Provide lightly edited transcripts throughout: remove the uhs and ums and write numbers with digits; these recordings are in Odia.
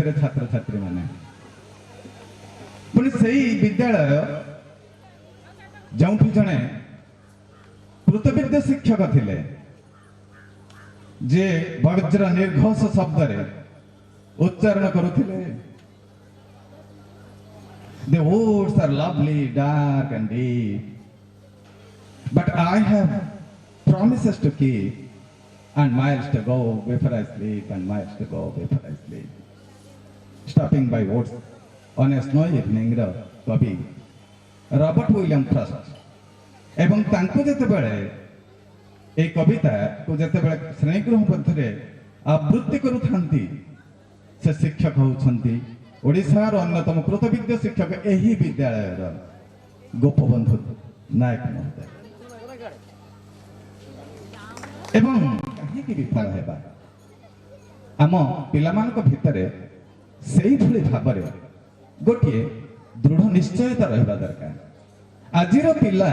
एथिरे छात्र छात्री माने पुणी सेई विद्यालय जोठी जणे कृतविद्य शिक्षक थिले जे वज्र निर्घोष शब्द रे उच्चारण करुथिले The words are lovely, dark and deep, but I have promises to keep, and miles to go before I sleep, and miles to go before I sleep. Stopping by words on a snowy evening, कवि रॉबर्ट विलियम फ्रॉस्ट एवं तांको जेतेबेले ए कविता को जेतेबेले श्रेणीगृह मध्यरे आवृत्ति करुथांती से शिक्षक होउछंती ओडिशार अन्यतम कृतविद्य शिक्षक एही विद्यालय गोपबंधु नायक महोदय एवं कहीं विफल हेबा आम पिलामानक भितरे सेही भली भाबरे गोटे दृढ़ निश्चयता रहिबा दरकार आजिर पिला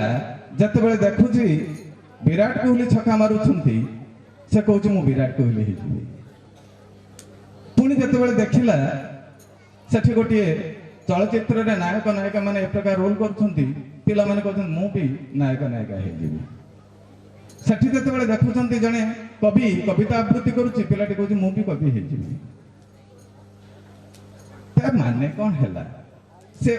जतेबेले देखुची विराट कोहली छक्का मारुछंती से कहूची मु विराट कोहली हेजिबी पुणी जतेबेले देखिला सेठी गोटे चलचित्र रे नायक नायिका माने ए प्रकार रोल करछंती पिला माने कहछन मु भी नायक नायिका हेजिबी सेठी जतेबेले देखुछंती जणे कवि कविता आवृत्ति करूची पिलाटी कहूची मु भी कवि हेजिबी ते माने कोन हैला से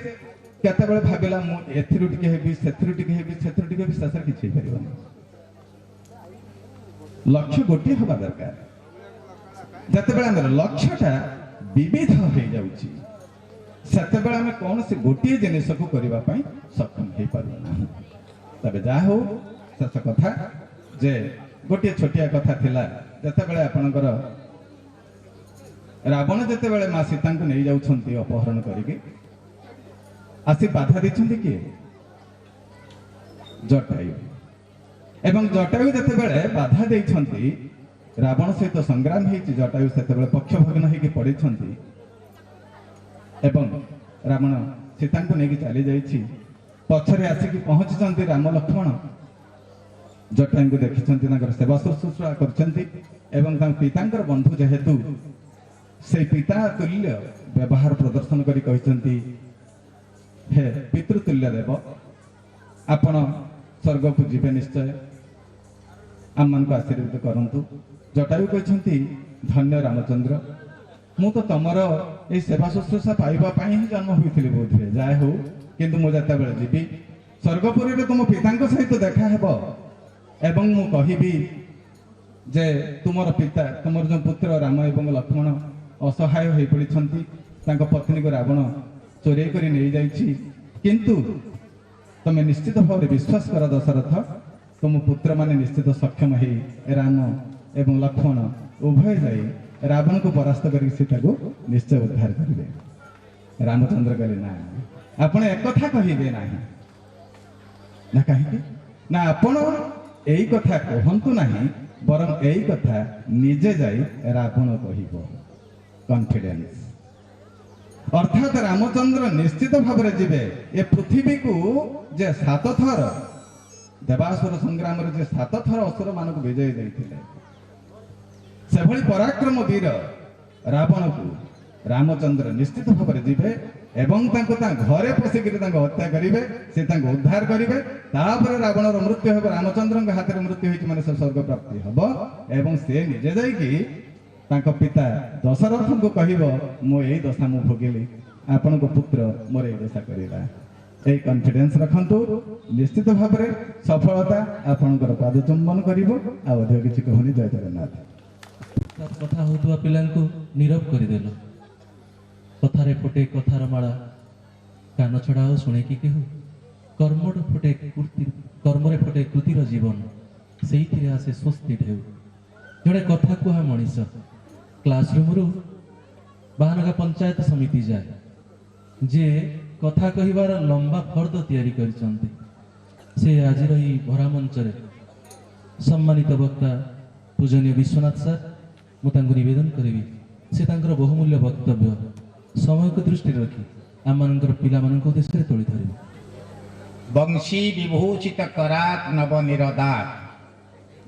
केतेबेले भाबिला मु एथिरु टिके हेबी सेथिरु टिके हेबी सेथिरु टिके हेबी ससर किछि परिबनी लक्ष्य गोटे होबा दरकार जतेबेले हमर लक्ष्यटा विविध हो जाउची सेतेबेले हम कौन से गोटे जिनिस को करबा पई सक्षम हे पारु ना तबे जा हो सस कथा जे गोटे छोटिया कथा थिला जतेबेले आपनकर रावण जतेबेले मा सीता को नै जाउछंती अपहरण करिके आसी बाधा दिछंती के जटायु एवं जटायु जतेबेले बाधा देइछंती रावण सहित संग्राम हेछि जटायु सेतेबेले पक्षभग्न हेकि पड़िछंती एवं रावण सीता को नेकी चली जाइछि पछरे आसिकी पहुंचछंती राम लक्ष्मण जटायु को देखिछंती तांकर सेवा शुश्रूषा करछंती एवं तां पितांकर बंधु जेहेतु से पिता तुल्य व्यवहार प्रदर्शन करी कहिछंती हे पितृतुल्य देव आपण स्वर्ग को जीवे निश्चय आम को आशीर्वाद करंतु जटायु कहते धन्य रामचंद्र मु तो तुमर ये सेवा शुश्रूषा पाइबा ही जन्म होती बोध हुए जाए हो किंतु मु जत बेले जीवी स्वर्गपुरी में तुम पिता सहित देखा हेब एवं मु कहिबी जे तुमर पिता तुमर जो पुत्र राम एवं लक्ष्मण असहाय हो पड़ती पत्नी को रावण चोरी कर नहीं जाइछि किंतु तुम्हें निश्चित भाव विश्वास कर दशरथ तुम पुत्र माने निश्चित सक्षम है राम एवं लक्ष्मण उभय जाई रावण को परास्त कर सीता को निश्चय उद्धार करेंगे रामचंद्र कहले ना आपण एक कथा कहिबे नाही ना कहीं ना आपण एई कथा कहंतु नाही बरं एई कथा निजे जाई रावण कहिबो कॉन्फिडेंस अर्थात रामचंद्र निश्चित भाव में जीवे ए पृथ्वी को जे 7 थर देवासुर संग्राम रे जे 7 थर असुर मान को विजय देइथिले से भली पराक्रम वीर रावण को रामचंद्र निश्चित भाव में जीवे एवं तांको ता घरे पसिक हत्या करेंगे से उद्धार करेंगे तापर रावण मृत्यु हो रामचंद्र हाथ में मृत्यु होती माने स्वर्ग प्राप्ति हम एवं से निजे जाइकी तांको पिता दशरथ को कहब मो यही दशा मु भोगिली आपण को पुत्र मोर यही दशा करा यही कॉन्फिडेंस रखंतु निश्चित भाव में सफलता आपणकर पाद चुंबन करिवो आ अधिक किछि कहनी जय जगन्नाथ कथा होतुआ पिलांको नीरव करदेल कथारे फुटे कथार माला कान छड़ाओ शुणे कि केहू कर्मर फुटे कर्मरे फुटे कृतिर जीवन से आसे स्वस्ति ढेउ जड़े कथा कुहा मनीष क्लासरूम रु बाहनका पंचायत समिति जाए जे कथा कहिबार लंबा फर्द तैयारी करिसंती से आज रही भरा मंच रे सम्मानित वक्ता पूजनीय विश्वनाथ सर मुझे निवेदन करी से बहुमूल्य वक्तव्य समय को दृष्टि रखी आम पिला उद्देश्य तोली धर वंशी विभूषित करात नव निरदात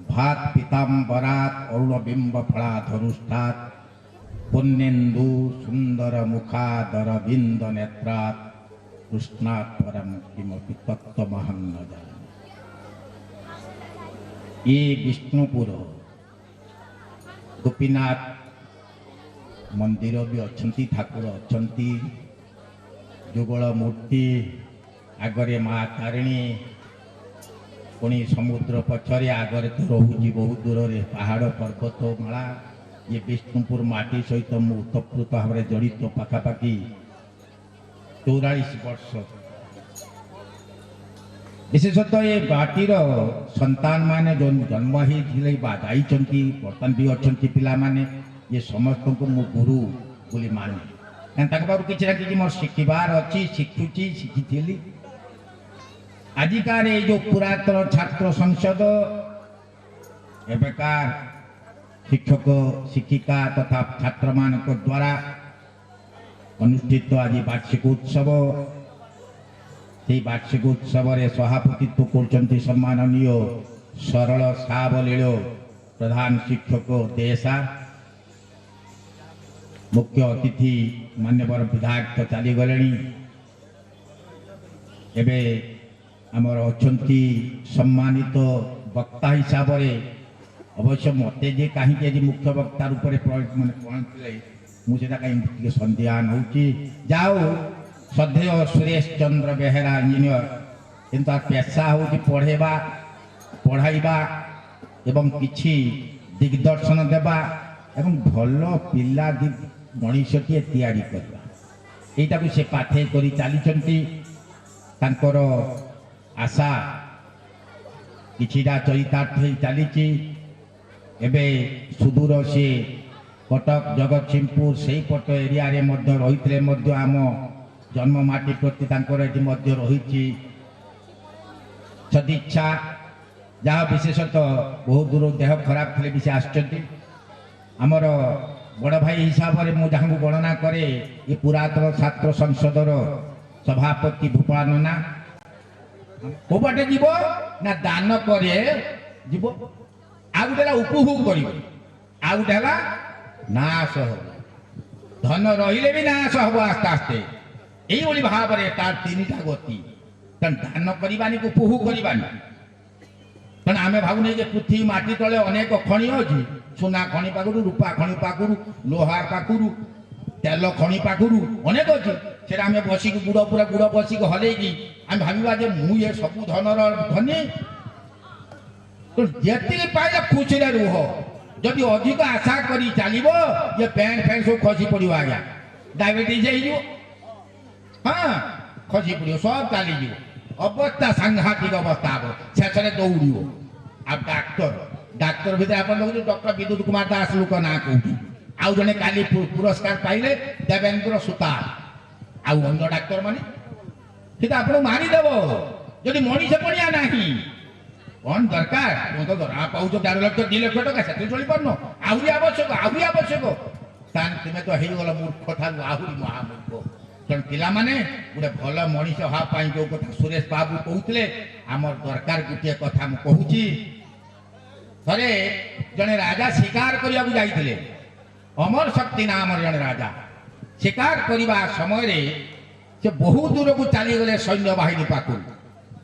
भात पीताम्बरात अरुण बिंब फला धरुष्ठात पुण्येन्दु सुंदर मुखादर बिंद नेत्रात् कृष्णात् परम किमपि तत्त्वमहं न जाने। ये विष्णुपुर गोपीनाथ मंदिर भी अच्छी ठाकुर अच्छी जुगल मूर्ति आगरे माँ तारिणी पुणी समुद्र पछरे आगरे तो रोची बहुत दूर रे पहाड़ पर्वत माला ये विष्णुपुर माटी सहित मु उत्तप्रुत भाव में जड़ित पाखापाखि 44 वर्ष विशेषतः ये माटीर संतान माने जो जन्म ही जाई बर्तमान भी अच्छा पिला माने ये समस्त को मु गुरु बोली माने किसी ना कि मोर शिखबार अच्छी शिखुची शिखी आजिकार जो पुरातन छात्र संसद एवकार शिक्षक शिक्षिका तथा छात्र मान द्वारा अनुष्ठित आज वार्षिक उत्सव से वार्षिक उत्सव सभापतित्व कर सम्माननीय सरल सावलील प्रधान शिक्षक देशा मुख्य अतिथि मान्यवर विधायक तो चलीगले एवं आमर अच्छा सम्मानित वक्ता हिसाब से अवश्य मत जे कहीं मुख्य वक्ता रूप में मैंने पहुँचे मुझे कहीं सन्देहान हो जाओ श्रद्धेय सुरेश चंद्र बेहेरा इंजीनियर किंतु पेशा हूँ पढ़ेबा पढ़ाइबा एवं किछि दिग्दर्शन देवा एवं भल पिला मनीषटीए तैयारी करवा यहीटा को से पाठे कर चली आशा किछिटा चरितार्थ चली एबे सुदूर से कटक जगतसिंहपुर से पट एरिया रे मध्य रही आम जन्ममाटी प्रति रही सदिच्छा जहाँ विशेषतः बहुत दूर देह खराब थे भी से आमर बड़ भाई हिसाब से मुझे गणना करे ये पुरातन छात्र संसदर सभापति भूपानना को बाटे जीव ना दान करे जीव आउटेला उपभोग कर आउटेला नाश हो धन रहिले भी नाश हम आस्ते आस्ते यही भाव में तार 3टा गति दान करवानी उपभोग करवानी तेना आम भावने पृथ्वी माटी तले अनेक खଣି अच्छी सोना खଣି पाखु रूपा खଣି पाखु लोहा पाखु तेल खଣି पाखु अनेक अच्छी से आम बसिक गुड़ पूरा गुड़ बसिक हल्कि आम भावा मुझे सब धनर धनी तो जी पाइले खुशी रुह जदि अधिक आशा करी चलो ये पैंट फैंट सब खसी पड़ो आज्ञा डायबिटीज हाँ खसी पड़ो सब चलीज अवस्था सांघातिक अवस्था हम शेष दौड़ आ डाक्तर भितर आप डॉक्टर विद्युत कुमार दास लोक ना कौटी आउ जड़े काली पुरस्कार पाइले देवेंद्र सुतार आउ अन्य डाक्तर माने आप मारिदेव जदि मनीष पड़िया ना कौन दरकार तुम तो दरा पाच 11 लाख 2 लाख टका से चली पारन आहरी आवश्यक तुम्हें तो होगल मूर्ख ठार आहरी महामूर्ख तेणु पिला माने गोटे भल मनीष हाँपाई जो कथा सुरेश बाबू कहते आमर दरकार गोटे कथा मुझे थे जड़े राजा शिकार करने जाते अमर शक्ति नाम जड़े राजा शिकार करने समय से बहुत दूर को चलीगले सैन्य बाहिनी पाखु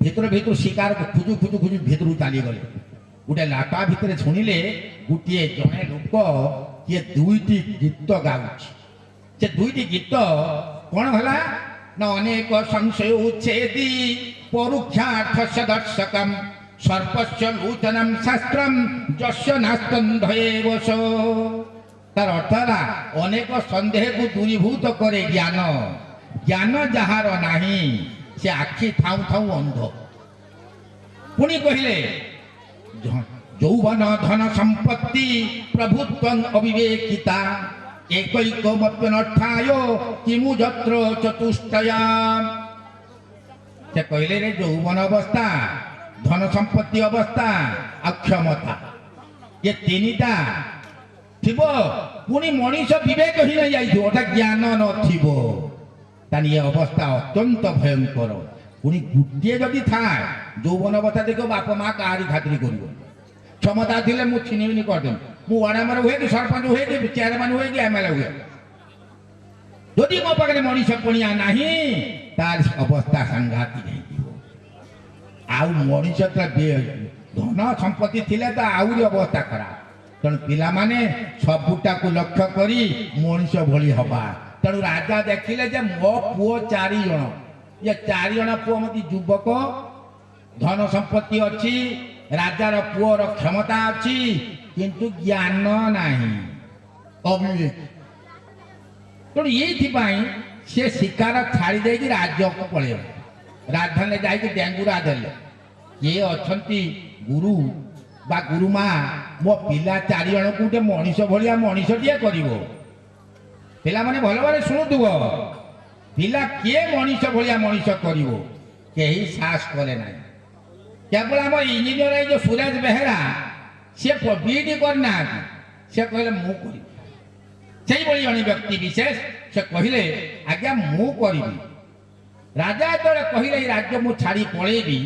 भितर भितर शिकार को खुजु खुजु खुजु भितर चलीगले गोटे लाटा भितर शुणिले गोटे जड़े लोक किए 2टी गीत गाँच से 2टी गीत कौन है ना अनेक संशय उच्छेदी परुक्षार्थ सदर्शकम सर्पस्य लोचनम शास्त्रम जस्य नास्तंधयेवश तार अर्थ है अनेक संदेह को दूरीभूत करे ज्ञान ज्ञान जार नाही से आखि थाऊ थाऊ अंध पुणी कहले यौवन धन संपत्ति प्रभुत्व अविवेकिता एकैकमप्यनर्थाय किमु जत्र चतुष्टया से कहले रे यौवन अवस्था धन संपत्ति अवस्था अक्षमता ये 3टा थिबो पुणी मनीष विवेक ही नहीं जाइथो अर्थात ज्ञान नथिबो तानी ये अवस्था अत्यंत भयंकर पुणी गुटे जदि थाए यौवन अवस्था देखो बाप माँ कहारी खातिर कर क्षमता थिले मु छिनिबिनी करदेम ମୁଁ ୱାର୍ଡ ମେମ୍ବର ହୁଏ କି ସରପଞ୍ଚ ହୁଏ କି ଚେୟାରମ୍ୟାନ ହୁଏ କି ଏମଏଲଏ ହୁଏ, ଯଦି ମୋ ପାଖରେ ମଣିଷ ପଣିଆ ନାହିଁ ତାର ଅବସ୍ଥା ସାଂଘାତିକ ହେଇଯିବ। ଆଉ ମଣିଷ ତ ଧନ ସମ୍ପତ୍ତି ଥିଲେ ତ ଆହୁରି ଅବସ୍ଥା ଖରାପ। ତେଣୁ ପିଲାମାନେ ସବୁଟାକୁ ଲକ୍ଷ୍ୟ କରି ମଣିଷ ଭଳି ହବା। ତେଣୁ ରାଜା ଦେଖିଲେ ଯେ ମୋ ପୁଅ 4 ଜଣ, ଏ 4 ଜଣ ପୁଅ ମୋତେ ଯୁବକ, ଧନ ସମ୍ପତ୍ତି ଅଛି, ରାଜାର ପୁଅର କ୍ଷମତା ଅଛି, କିନ୍ତୁ ଜ୍ଞାନ ନାହିଁ, ଅବିବେକ। ତେଣୁ ଏଇଥିପାଇଁ ସେ ଶିକାର ଛାଡ଼ି ଦେଇକି ରାଜ୍ୟକୁ ପଳେଇବ। ରାଜଧାନୀରେ ଯାଇକି ଡେଙ୍ଗୁରା ଦେଲେ, କିଏ ଅଛନ୍ତି ଗୁରୁ ବା ଗୁରୁମା, ମୋ ପିଲା 4 ଜଣକୁ ଗୋଟେ ମଣିଷ ଭଳିଆ ମଣିଷଟିଏ କରିବ। ପିଲାମାନେ ଭଲ ଭାବରେ ଶୁଣୁଥିବ, ପିଲା କିଏ ମଣିଷ ଭଳିଆ ମଣିଷ କରିବ? କେହି ସାହସ କଲେ ନାହିଁ। କେବଳ ଆମ ଇଞ୍ଜିନିୟର ଏଇ ଯୋଉ ସୁରେଶ ବେହେରା, ସେ ବିଇଡି କରିନାହାନ୍ତି, ସେ କହିଲେ ମୁଁ କରିବି। ସେଇଭଳି ଜଣେ ବ୍ୟକ୍ତି ବିଶେଷ ସେ କହିଲେ ଆଜ୍ଞା ମୁଁ କରିବି। ରାଜା ଯେତେବେଳେ କହିଲେ ଏଇ ରାଜ୍ୟ ମୁଁ ଛାଡ଼ି ପଳେଇବି,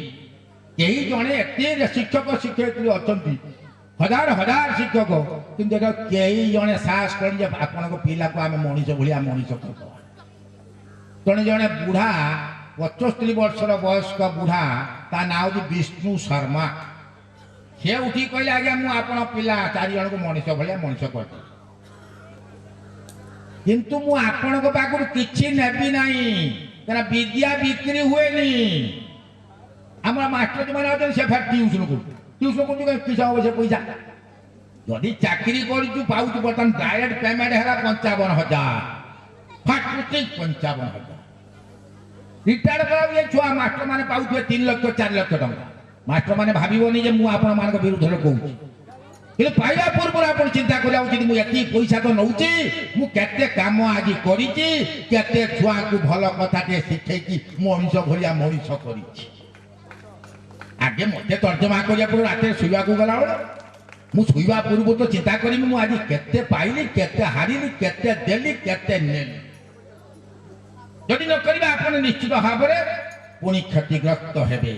କେହି ଜଣେ ଏତେ ଶିକ୍ଷକ ଶିକ୍ଷୟିତ୍ରୀ ଅଛନ୍ତି, ହଜାର ହଜାର ଶିକ୍ଷକ, କିନ୍ତୁ କେହି ଜଣେ ସାହସ କରି ଯେ ଆପଣଙ୍କ ପିଲାକୁ ଆମେ ମଣିଷ ଭଳିଆ ମଣିଷ କରିଦେବା। ତେଣୁ ଜଣେ ବୁଢ଼ା 75 ବର୍ଷର ବୟସ୍କ ବୁଢ଼ା, ତା ନାଁ ହେଉଛି ବିଷ୍ଣୁ ଶର୍ମା, ସେ ଉଠି କହିଲେ ଆଜ୍ଞା ମୁଁ ଆପଣ ପିଲା 4 ଜଣଙ୍କୁ ମଣିଷ ଭଳିଆ ମଣିଷ କରିଦେବି, କିନ୍ତୁ ମୁଁ ଆପଣଙ୍କ ପାଖରୁ କିଛି ନେବି ନାହିଁ, କାରଣ ବିଦ୍ୟା ବିକ୍ରି ହୁଏନି। ଆମର ମାଷ୍ଟର ଯେଉଁମାନେ ଅଛନ୍ତି ସେ ଫେର ଟିଉସନ କରୁଛୁ, ଟିଉସନ କରୁଛୁ କିସ ହବ ସେ ପଇସା? ଯଦି ଚାକିରି କରିଛୁ ପାଉଛୁ, ବର୍ତ୍ତମାନ ଡାଇରେକ୍ଟ ପେମେଣ୍ଟ ହେଲା 55,000, ଫାଷ୍ଟ ପୋଷ୍ଟିଂ 55,000। ରିଟାୟାର୍ଡ କଲା ଏ ଛୁଆ ମାଷ୍ଟର ମାନେ ପାଉଥିବେ 3 ଲକ୍ଷ 4 ଲକ୍ଷ ଟଙ୍କା। ମାଷ୍ଟର ମାନେ ଭାବିବନି ଯେ ମୁଁ ଆପଣମାନଙ୍କ ବିରୁଦ୍ଧରେ କହୁଛି, କିନ୍ତୁ ପାଇବା ପୂର୍ବରୁ ଆପଣ ଚିନ୍ତା କରିବା ଉଚିତ, ମୁଁ ଏତିକି ପଇସା ତ ନେଉଛି, ମୁଁ କେତେ କାମ ଆଜି କରିଛି, କେତେ ଛୁଆଙ୍କୁ ଭଲ କଥାଟିଏ ଶିଖେଇକି ମଣିଷ ଭଳିଆ ମଣିଷ କରିଛି। ଆଗେ ମୋତେ ତର୍ଜମା କରିବା ପୂର୍ବରୁ ରାତିରେ ଶୋଇବାକୁ ଗଲାବେଳେ ମୁଁ ଶୋଇବା ପୂର୍ବରୁ ତ ଚିନ୍ତା କରିବି ମୁଁ ଆଜି କେତେ ପାଇଲି, କେତେ ହାରିଲି, କେତେ ଦେଲି, କେତେ ନେଲି। ଯଦି ନ କରିବା ଆପଣ ନିଶ୍ଚିତ ଭାବରେ ପୁଣି କ୍ଷତିଗ୍ରସ୍ତ ହେବେ।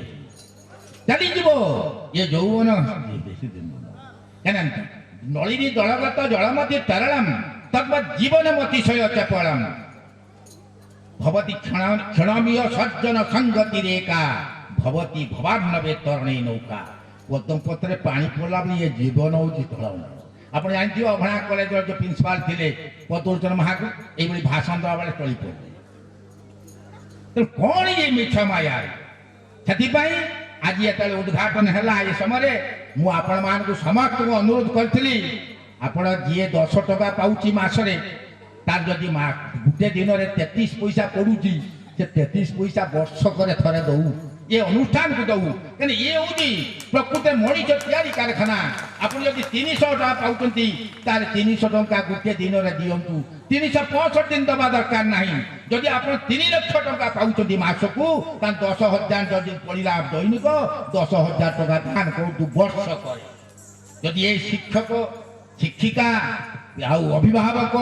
ଚାଲିଯିବ ଏ ଯୌବନ ବେଶୀ ଦିନ কেন নলিনী দলগত জলমতি তরলম তদ্বৎ জীবনমতি সয় চপলম ভবতি ক্ষণমীয় সজ্জন সঙ্গতি রেখা ভবতি ভবার্ণবে তরণী নৌকা। পদ্ম পত্রে পানি পড়লা বলে ইয়ে জীবন হচ্ছে তরল। ଆପଣ ଜାଣିଥିବେ ଅଭଣା କଲେଜର ଯେଉଁ ପ୍ରିନ୍ସିପାଲ ଥିଲେ ପଦୁଲୋଚନ ମହାକୁଡ଼, ଏଇଭଳି ଭାଷଣ ଦେବା ବେଳେ ଟଳି ପଡ଼ିଲେ। ତେଣୁ କ'ଣ ଇଏ ମିଛ ମାୟା? ସେଥିପାଇଁ ଆଜି ଯେତେବେଳେ ଉଦ୍ଘାଟନ ହେଲା ଏ ସମୟରେ ମୁଁ ଆପଣମାନଙ୍କୁ ସମସ୍ତଙ୍କୁ ଅନୁରୋଧ କରିଥିଲି, ଆପଣ ଯିଏ 10 ଟଙ୍କା ପାଉଛି ମାସରେ, ତାର ଯଦି ଗୋଟେ ଦିନରେ 33 ପଇସା ପଡ଼ୁଛି, ସେ 33 ପଇସା ବର୍ଷକରେ ଥରେ ଦଉ, ଏ ଅନୁଷ୍ଠାନକୁ ଦଉ। କାରଣ ଇଏ ହେଉଛି ପ୍ରକୃତ ମଣିଷ ତିଆରି କାରଖାନା। ଆପଣ ଯଦି 300 ଟଙ୍କା ପାଉଛନ୍ତି, ତାହେଲେ 300 ଟଙ୍କା ଗୋଟେ ଦିନରେ ଦିଅନ୍ତୁ, 365 ଦିନ ଦେବା ଦରକାର ନାହିଁ। ଯଦି ଆପଣ 3 ଲକ୍ଷ ଟଙ୍କା ପାଉଛନ୍ତି ମାସକୁ, ତାହେଲେ 10,000 ଯଦି ପଡ଼ିଲା ଦୈନିକ, 10,000 ଟଙ୍କା ଦାନ କରନ୍ତୁ ବର୍ଷକରେ। ଯଦି ଏ ଶିକ୍ଷକ ଶିକ୍ଷିକା ଆଉ ଅଭିଭାବକ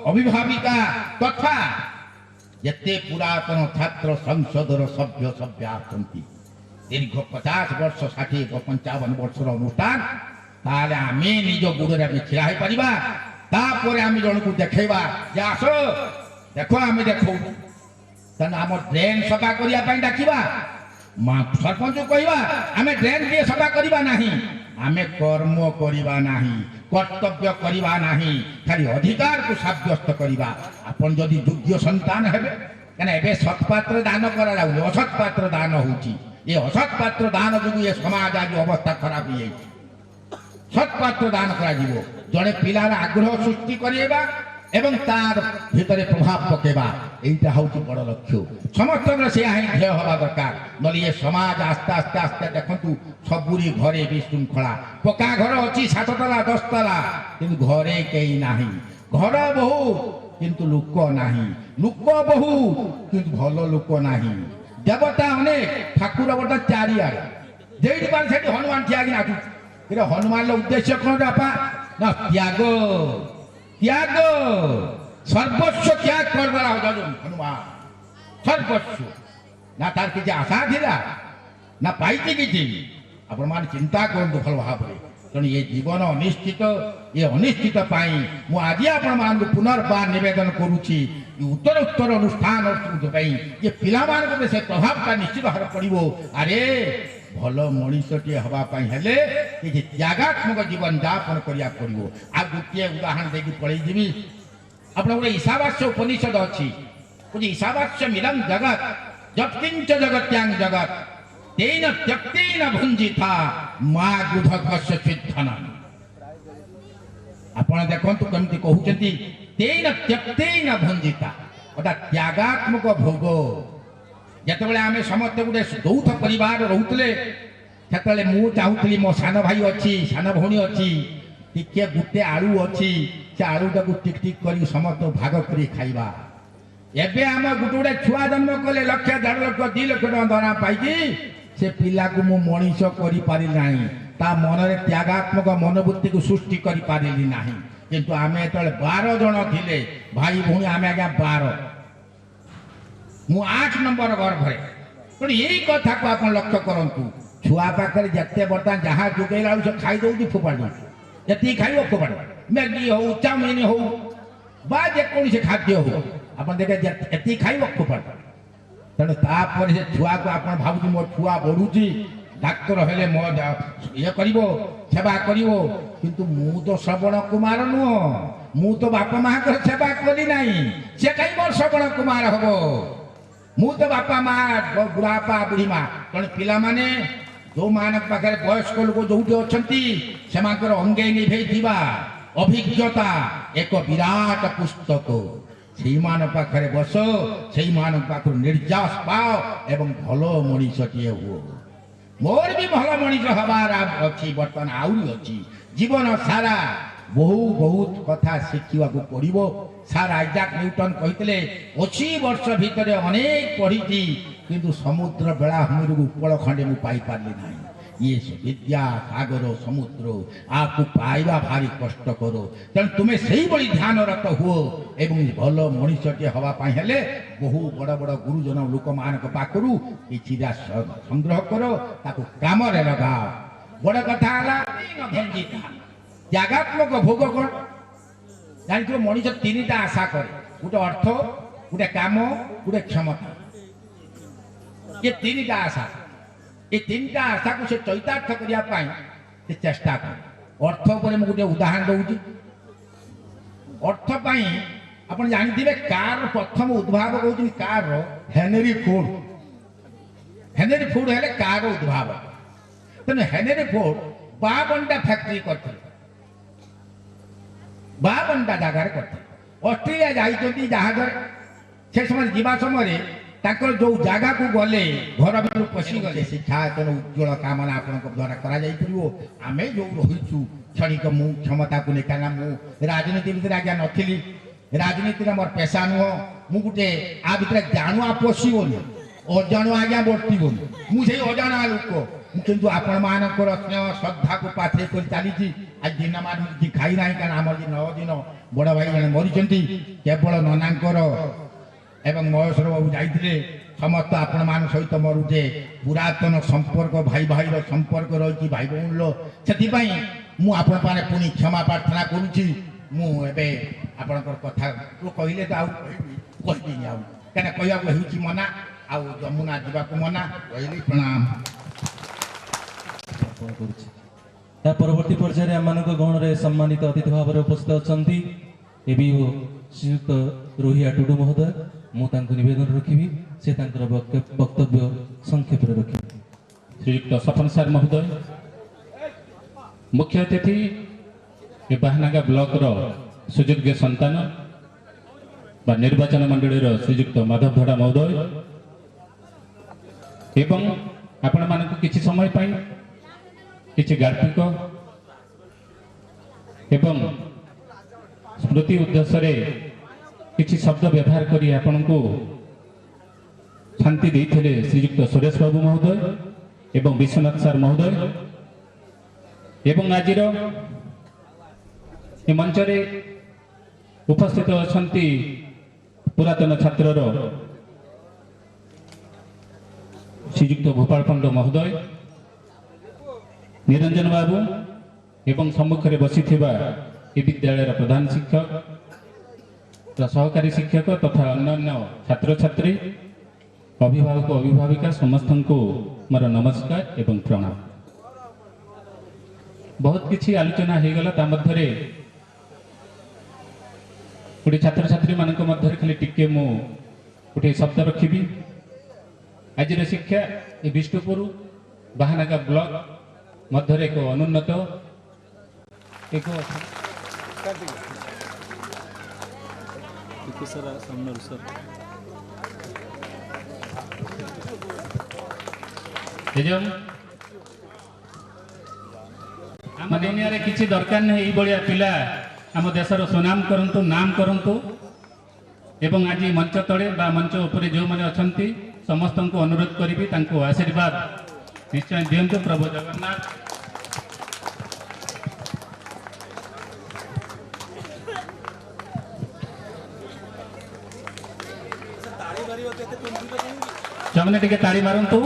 ଅଭିଭାବିକା ତଥା ଯେତେ ପୁରାତନ ଛାତ୍ର ସଂସଦର ସଭ୍ୟ ସଭ୍ୟା ଅଛନ୍ତି, ଦୀର୍ଘ 50 ବର୍ଷ 60 55 ବର୍ଷର ଅନୁଷ୍ଠାନ, ତାହେଲେ ଆମେ ନିଜ ଗୋଡ଼ରେ ଆମେ ଛିଡ଼ା ହେଇପାରିବା। ତାପରେ ଆମେ ଜଣକୁ ଦେଖେଇବା ଯେ ଆସ ଦେଖ ଆମେ ଦେଖାଉଛୁ। ତେଣୁ ଆମ ଡ୍ରେନ୍ ସଫା କରିବା ପାଇଁ ଡାକିବା, ସରପଞ୍ଚକୁ କହିବା ଆମେ ଡ୍ରେନ୍ ଟିକେ ସଫା କରିବା ନାହିଁ, ଆମେ କର୍ମ କରିବା ନାହିଁ, କର୍ତ୍ତବ୍ୟ କରିବା ନାହିଁ, ଖାଲି ଅଧିକାରକୁ ସାବ୍ୟସ୍ତ କରିବା। ଆପଣ ଯଦି ଯୋଗ୍ୟ ସନ୍ତାନ ହେବେ, କାରଣ ଏବେ ସତ୍ପାତ୍ର ଦାନ କରାଯାଉନି, ଅସତ୍ପାତ୍ର ଦାନ ହେଉଛି। ଏ ଅସତ୍ପାତ୍ର ଦାନ ଯୋଗୁଁ ଏ ସମାଜ ଆଜି ଅବସ୍ଥା ଖରାପ ହେଇଯାଇଛି। ସତ୍ପାତ୍ର ଦାନ କରାଯିବ, ଜଣେ ପିଲାର ଆଗ୍ରହ ସୃଷ୍ଟି କରିବା ଏବଂ ତାର ଭିତରେ ପ୍ରଭାବ ପକେଇବା, এইটা ହେଉଛି ବଡ଼ ଲକ୍ଷ୍ୟ। ସମସ୍ତଙ୍କର ସେୟା ହିଁ ଧ୍ୟେୟ ହେବା ଦରକାର। ନହେଲେ ଏ ସମାଜ ଆସ୍ତେ ଆସ୍ତେ ଆସ୍ତେ ଦେଖନ୍ତୁ ସବୁରି ଘରେ ବିଶୃଙ୍ଖଳା। ପକ୍କା ଘର ଅଛି 7 ତଲା 10 ତଲା, କିନ୍ତୁ ଘରେ କେହି ନାହିଁ। ଘର ବହୁ କିନ୍ତୁ ଲୋକ ନାହିଁ, ଲୋକ ବହୁ କିନ୍ତୁ ଭଲ ଲୋକ ନାହିଁ। ଦେବତା ଅନେକ, ଠାକୁର ଗୋଟେ ଚାରିଆଡ଼େ, ଯେଇଠି ପାରେ ସେଠି ହନୁମାନ ଠିଆ ହେଇକି ନାଚୁଛି। ଏଟା ହନୁମାନର ଉଦ୍ଦେଶ୍ୟ କ'ଣ ବାପା? ନା ତ୍ୟାଗ, ତ୍ୟାଗ, ସର୍ବସ୍ୱ ତ୍ୟାଗ କରିଦେଲା ହନୁମାନ। ସର୍ବସ୍ୱ, ନା ତାର କିଛି ଆଶା ଥିଲା ନା ପାଇଛି କିଛି? ଆପଣମାନେ ଚିନ୍ତା କରନ୍ତୁ ଭଲ ଭାବରେ। ତେଣୁ ଏ ଜୀବନ ଅନିଶ୍ଚିତ, ଏ ଅନିଶ୍ଚିତ ପାଇଁ ମୁଁ ଆଜି ଆପଣମାନଙ୍କୁ ପୁନର୍ବାର ନିବେଦନ କରୁଛି ଉତ୍ତର ଉତ୍ତର ଅନୁଷ୍ଠାନ ପାଇଁ ଏ ପିଲାମାନଙ୍କ ଉପରେ ସେ ପ୍ରଭାବଟା ନିଶ୍ଚିତ ଭାବରେ ପଡ଼ିବ। ଆରେ ଭଲ ମଣିଷଟିଏ ହେବା ପାଇଁ ହେଲେ କିଛି ତ୍ୟାଗାତ୍ମକ ଜୀବନ ଯାପନ କରିବାକୁ ପଡ଼ିବ। ଆଉ ଗୋଟିଏ ଉଦାହରଣ ଦେଇକି ପଳେଇ ଯିବି। ଆପଣ ଗୋଟେ ଈଶାବାସ୍ୟ ଉପନିଷଦ ଅଛି, କହୁଛି ଈଶାବାସ୍ୟ ମିଦଂ ଜଗତ ଯତ୍କିଞ୍ଚ ଜଗତ୍ୟାଂ ଜଗତ ତେନ ତ୍ୟକ୍ତେନ ଭୁଞ୍ଜିଥା ମା ଗୃଧ କସ୍ୟଚିତ୍ ଧନଂ। ଆପଣ ଦେଖନ୍ତୁ କେମିତି କହୁଛନ୍ତି ତେନ ତ୍ୟକ୍ତେନ ଭୁଞ୍ଜିଥା, ଅର୍ଥାତ୍ ତ୍ୟାଗାତ୍ମକ ଭୋଗ। ଯେତେବେଳେ ଆମେ ସମସ୍ତେ ଗୋଟେ ଯୌଥ ପରିବାର ରହୁଥିଲେ ସେତେବେଳେ ମୁଁ ଚାହୁଁଥିଲି ମୋ ସାନ ଭାଇ ଅଛି, ସାନ ଭଉଣୀ ଅଛି, ଟିକେ ଗୋଟେ ଆଳୁ ଅଛି, ସେ ଆଳୁଟାକୁ ଟିକ ଟିକ କରି ସମସ୍ତଙ୍କୁ ଭାଗ କରି ଖାଇବା। ଏବେ ଆମ ଗୋଟେ ଛୁଆ ଜନ୍ମ କଲେ 1,00,000, 1.5 ଲକ୍ଷ 2 ଲକ୍ଷ ଟଙ୍କା ଦରମା ପାଇକି ସେ ପିଲାକୁ ମୁଁ ମଣିଷ କରିପାରିଲି ନାହିଁ, ତା ମନରେ ତ୍ୟାଗାତ୍ମକ ମନୋବୃତ୍ତିକୁ ସୃଷ୍ଟି କରିପାରିଲି ନାହିଁ। କିନ୍ତୁ ଆମେ ଯେତେବେଳେ 12 ଜଣ ଥିଲେ ଭାଇ ଭଉଣୀ, ଆମେ ଆଜ୍ଞା 12, ମୁଁ 8 ନମ୍ବର ଗର୍ଭରେ। ତେଣୁ ଏଇ କଥାକୁ ଆପଣ ଲକ୍ଷ୍ୟ କରନ୍ତୁ। ଛୁଆ ପାଖରେ ଯେତେ ବର୍ତ୍ତମାନ ଯାହା ଯୋଗେଇଲା ବେଳକୁ ସେ ଖାଇଦେଉଛି, ଫୋପାଡ଼ି ଦେଉଛି। ଯେତିକି ଖାଇବ ଫୋପାଡ଼ି, ମ୍ୟାଗି ହଉ, ଚାଉମିନ ହଉ ବା ଯେକୌଣସି ଖାଦ୍ୟ ହଉ, ଆପଣ ଦେଖେ ଏତିକି ଖାଇବ ଫୋପାଡ଼ି। ତେଣୁ ତାପରେ ସେ ଛୁଆକୁ ଆପଣ ଭାବୁଛି ମୋ ଛୁଆ ବଢୁଛି, ଡାକ୍ତର ହେଲେ ମୋ ଇଏ କରିବ, ସେବା କରିବ। କିନ୍ତୁ ମୁଁ ତ ଶ୍ରବଣ କୁମାର ନୁହଁ, ମୁଁ ତ ବାପା ମାଙ୍କର ସେବା କଲି ନାହିଁ, ସେ କାହିଁ ମୋର ଶ୍ରବଣ କୁମାର ହବ? ମୁଁ ତ ବାପା ମା, ବୁଢାପା ବୁଢୀ ମା। ତେଣୁ ପିଲାମାନେ ଯୋଉମାନଙ୍କ ପାଖରେ ବୟସ୍କ ଲୋକ ଯୋଉଠି ଅଛନ୍ତି ସେମାନଙ୍କର ଅଙ୍ଗେ ନିଭେଇଥିବା ଅଭିଜ୍ଞତା ଏକ ବିରାଟ ପୁସ୍ତକ। ସେଇମାନଙ୍କ ପାଖରେ ବସ, ସେଇମାନଙ୍କ ପାଖରୁ ନିର୍ଯାସ ପାଅ ଏବଂ ଭଲ ମଣିଷଟିଏ ହୁଅ। ମୋର ବି ଭଲ ମଣିଷ ହବାର ଅଛି, ବର୍ତ୍ତମାନ ଆହୁରି ଅଛି। ଜୀବନ ସାରା ବହୁତ କଥା ଶିଖିବାକୁ ପଡ଼ିବ। ସାର୍ ଆଇଜାକ୍ ନ୍ୟୁଟନ କହିଥିଲେ 80 ବର୍ଷ ଭିତରେ ଅନେକ ପଢ଼ିଛି, କିନ୍ତୁ ସମୁଦ୍ର ବେଳାଭୂମିରୁ ଉପଳ ଖଣ୍ଡେ ମୁଁ ପାଇପାରିଲି ନାହିଁ। ଇଏ ବିଦ୍ୟା ସାଗର ସମୁଦ୍ର, ଆକୁ ପାଇବା ଭାରି କଷ୍ଟକର। ତେଣୁ ତୁମେ ସେଇଭଳି ଧ୍ୟାନରତ ହୁଅ ଏବଂ ଭଲ ମଣିଷଟିଏ ହେବା ପାଇଁ ହେଲେ ବହୁ ବଡ଼ ବଡ଼ ଗୁରୁଜନ ଲୋକମାନଙ୍କ ପାଖରୁ କିଛିଟା ସଂଗ୍ରହ କର, ତାକୁ କାମରେ ଲଗାଅ। ବଡ଼ କଥା ହେଲା ତ୍ୟାଗାତ୍ମକ ଭୋଗ କ'ଣ ଜାଣିଥିବ? ମଣିଷ 3ଟା ଆଶା କରେ, ଗୋଟେ ଅର୍ଥ, ଗୋଟେ କାମ, ଗୋଟେ କ୍ଷମତା। ଏ 3ଟା ଆଶା, ଏ 3ଟା ଆଶାକୁ ସେ ଚୈତାର୍ଥ କରିବା ପାଇଁ ସେ ଚେଷ୍ଟା କରେ। ଅର୍ଥ ଉପରେ ମୁଁ ଗୋଟେ ଉଦାହରଣ ଦଉଛି। ଅର୍ଥ ପାଇଁ ଆପଣ ଜାଣିଥିବେ କାରର ପ୍ରଥମ ଉଦ୍ଭାବକ ହେଉଛନ୍ତି କାରର ହେନରୀ ଫୋର୍ଡ। ହେନରୀ ଫୋର୍ଡ ହେଲେ କାରର ଉଦ୍ଭାବକ। ତେଣୁ ହେନରୀ ଫୋର୍ଡ 52ଟା ଫ୍ୟାକ୍ଟ୍ରି କରିଥିଲେ, 52ଟା ଜାଗାରେ କରିଥିଲେ। ଅଷ୍ଟ୍ରେଲିଆ ଯାଇଛନ୍ତି ଜାହାଜରେ। ସେ ସମୟରେ ଯିବା ସମୟରେ ତାଙ୍କର ଯୋଉ ଜାଗାକୁ ଗଲେ ଘର ଭିତରୁ ପଶିଗଲେ, ଶିକ୍ଷାୟତନ ଉଜ୍ଜଳ କାମନା ଆପଣଙ୍କ ଦ୍ୱାରା କରାଯାଇପାରିବ। ଆମେ ଯୋଉ ରହିଛୁ କ୍ଷଣିକ ମୁଁ କ୍ଷମତାକୁ ନେଇ, କାରଣ ମୁଁ ରାଜନୀତି ଭିତରେ ଆଜ୍ଞା ନଥିଲି, ରାଜନୀତିରେ ମୋର ପେଶା ନୁହଁ। ମୁଁ ଗୋଟେ ଆ ଭିତରେ ଜାଣୁଆ ପଶିବନି, ଅଜାଣୁଆ ଆଜ୍ଞା ବର୍ତ୍ତିବନି। ମୁଁ ସେଇ ଅଜାଣୁଆ ଲୋକ। କିନ୍ତୁ ଆପଣମାନଙ୍କର ସ୍ନେହ ଶ୍ରଦ୍ଧାକୁ ପାଥେଇ କରି ଚାଲିଛି। ଆଜି ଦିନମାନ କିଛି ଖାଇ ନାହିଁ, କାରଣ ଆମର 9 ଦିନ ବଡ଼ ଭାଇ ଜଣେ ମରିଛନ୍ତି। କେବଳ ନନାଙ୍କର ଏବଂ ମହେଶ୍ୱର ବାବୁ ଯାଇଥିଲେ। ସମସ୍ତ ଆପଣମାନଙ୍କ ସହିତ ମୋର ଗୋଟେ ପୁରାତନ ସମ୍ପର୍କ, ଭାଇ ଭାଇର ସମ୍ପର୍କ ରହିଛି, ଭାଇ ଭଉଣୀର। ସେଥିପାଇଁ ମୁଁ ଆପଣଙ୍କ ମାନେ ପୁଣି କ୍ଷମା ପ୍ରାର୍ଥନା କରୁଛି। ମୁଁ ଏବେ ଆପଣଙ୍କର କଥା କହିଲେ ତ ଆଉ କହିବିନି, ଆଉ କାହିଁକିନା କହିବାକୁ ହେଉଛି ମନା, ଆଉ ଯମୁନା ଯିବାକୁ ମନା। କହିଲି ପ୍ରଣାମ। କରୁଛି ତା ପରବର୍ତ୍ତୀ ପର୍ଯ୍ୟାୟରେ ଆମମାନଙ୍କ ଗହଣରେ ସମ୍ମାନିତ ଅତିଥି ଭାବରେ ଉପସ୍ଥିତ ଅଛନ୍ତି ଏବିଓ ଶ୍ରୀଯୁକ୍ତ ରୋହିଆ ଟୁଡୁ ମହୋଦୟ। ମୁଁ ତାଙ୍କୁ ନିବେଦନ ରଖିବି, ସେ ତାଙ୍କର ବକ୍ତବ୍ୟ ସଂକ୍ଷେପରେ ରଖିବେ। ଶ୍ରୀଯୁକ୍ତ ସପନ ସାର୍ ମହୋଦୟ, ମୁଖ୍ୟ ଅତିଥି ଏ ବାହାନାଗା ବ୍ଲକର ସୁଯୋଗ୍ୟ ସନ୍ତାନ ବା ନିର୍ବାଚନ ମଣ୍ଡଳୀର ଶ୍ରୀଯୁକ୍ତ ମାଧବ ଧଡ଼ା ମହୋଦୟ ଏବଂ ଆପଣମାନଙ୍କୁ କିଛି ସମୟ ପାଇଁ କିଛି ଗାଳ୍ପିକ ଏବଂ ସ୍ମୃତି ଉଦ୍ଦେଶ୍ୟରେ କିଛି ଶବ୍ଦ ବ୍ୟବହାର କରି ଆପଣଙ୍କୁ ଶାନ୍ତି ଦେଇଥିଲେ ଶ୍ରୀଯୁକ୍ତ ସୁରେଶ ବାବୁ ମହୋଦୟ ଏବଂ ବିଶ୍ୱନାଥ ସାର୍ ମହୋଦୟ। ଏବଂ ଆଜିର ଏ ମଞ୍ଚରେ ଉପସ୍ଥିତ ଅଛନ୍ତି ପୁରାତନ ଛାତ୍ରର ଶ୍ରୀଯୁକ୍ତ ଗୋପାଳ ପଣ୍ଡ ମହୋଦୟ, ନିରଞ୍ଜନ ବାବୁ ଏବଂ ସମ୍ମୁଖରେ ବସିଥିବା ଏ ବିଦ୍ୟାଳୟର ପ୍ରଧାନ ଶିକ୍ଷକ, ସହକାରୀ ଶିକ୍ଷକ ତଥା ଅନ୍ୟାନ୍ୟ ଛାତ୍ରଛାତ୍ରୀ, ଅଭିଭାବକ ଅଭିଭାବିକା ସମସ୍ତଙ୍କୁ ମୋର ନମସ୍କାର ଏବଂ ପ୍ରଣାମ। ବହୁତ କିଛି ଆଲୋଚନା ହେଇଗଲା, ତା ମଧ୍ୟରେ ଗୋଟେ ଛାତ୍ରଛାତ୍ରୀ ମାନଙ୍କ ମଧ୍ୟରେ ଖାଲି ଟିକେ ମୁଁ ଗୋଟେ ଶବ୍ଦ ରଖିବି। ଆଜିର ଶିକ୍ଷା ଏ ବିଷ୍ଣୁପୁର ବାହାନଗା ବ୍ଲକ ମଧ୍ୟରେ ଏକ ଅନୁନ୍ନତ ଏକ ଆମ ଦୁନିଆରେ କିଛି ଦରକାର ନାହିଁ ଏଇଭଳିଆ ପିଲା ଆମ ଦେଶର ସୁନାମ କରନ୍ତୁ, ନାମ କରନ୍ତୁ। ଏବଂ ଆଜି ମଞ୍ଚ ତଳେ ବା ମଞ୍ଚ ଉପରେ ଯେଉଁମାନେ ଅଛନ୍ତି ସମସ୍ତଙ୍କୁ ଅନୁରୋଧ କରିବି ତାଙ୍କୁ ଆଶୀର୍ବାଦ ନିଶ୍ଚୟ ଦିଅନ୍ତୁ। ପ୍ରଭୁ ଜଗନ୍ନାଥ ସେମାନେ ଟିକେ ତାଳି ମାରନ୍ତୁ।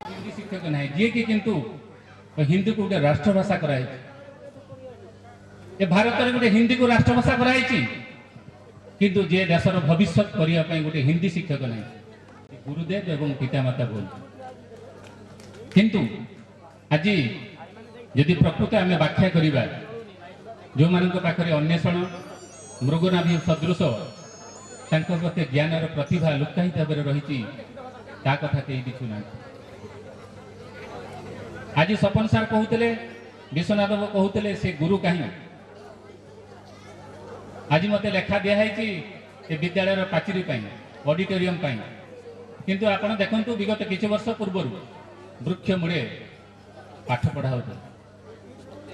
हिंदी शिक्षक नहीं जी कि किंतु हिंदी को गोटे राष्ट्रभाषा कराई भारत में गोटे हिंदी को राष्ट्रभाषा कराई किंतु जे देशर भविष्य करने गोटे हिंदी शिक्षक नहीं गुरुदेव एवं पितामाता बोल किंतु आज यदि प्रकृत आम व्याख्या करवा जो मान पाखे अन्वेषण मृगनाभि सदृश प्रति ज्ञान प्रतिभा लुकायित भाव रही कथा कहीं दिखुना। आज सपन सार कहते विश्वनाथ बाबू कहते से गुरु कहीं आज मत लेखा दिखाई विद्यालय पाचेरी ऑडिटोरियम किंतु आपण देखंतु विगत किछि वर्ष पूर्व वृक्ष मूले पाठ पढ़ा होता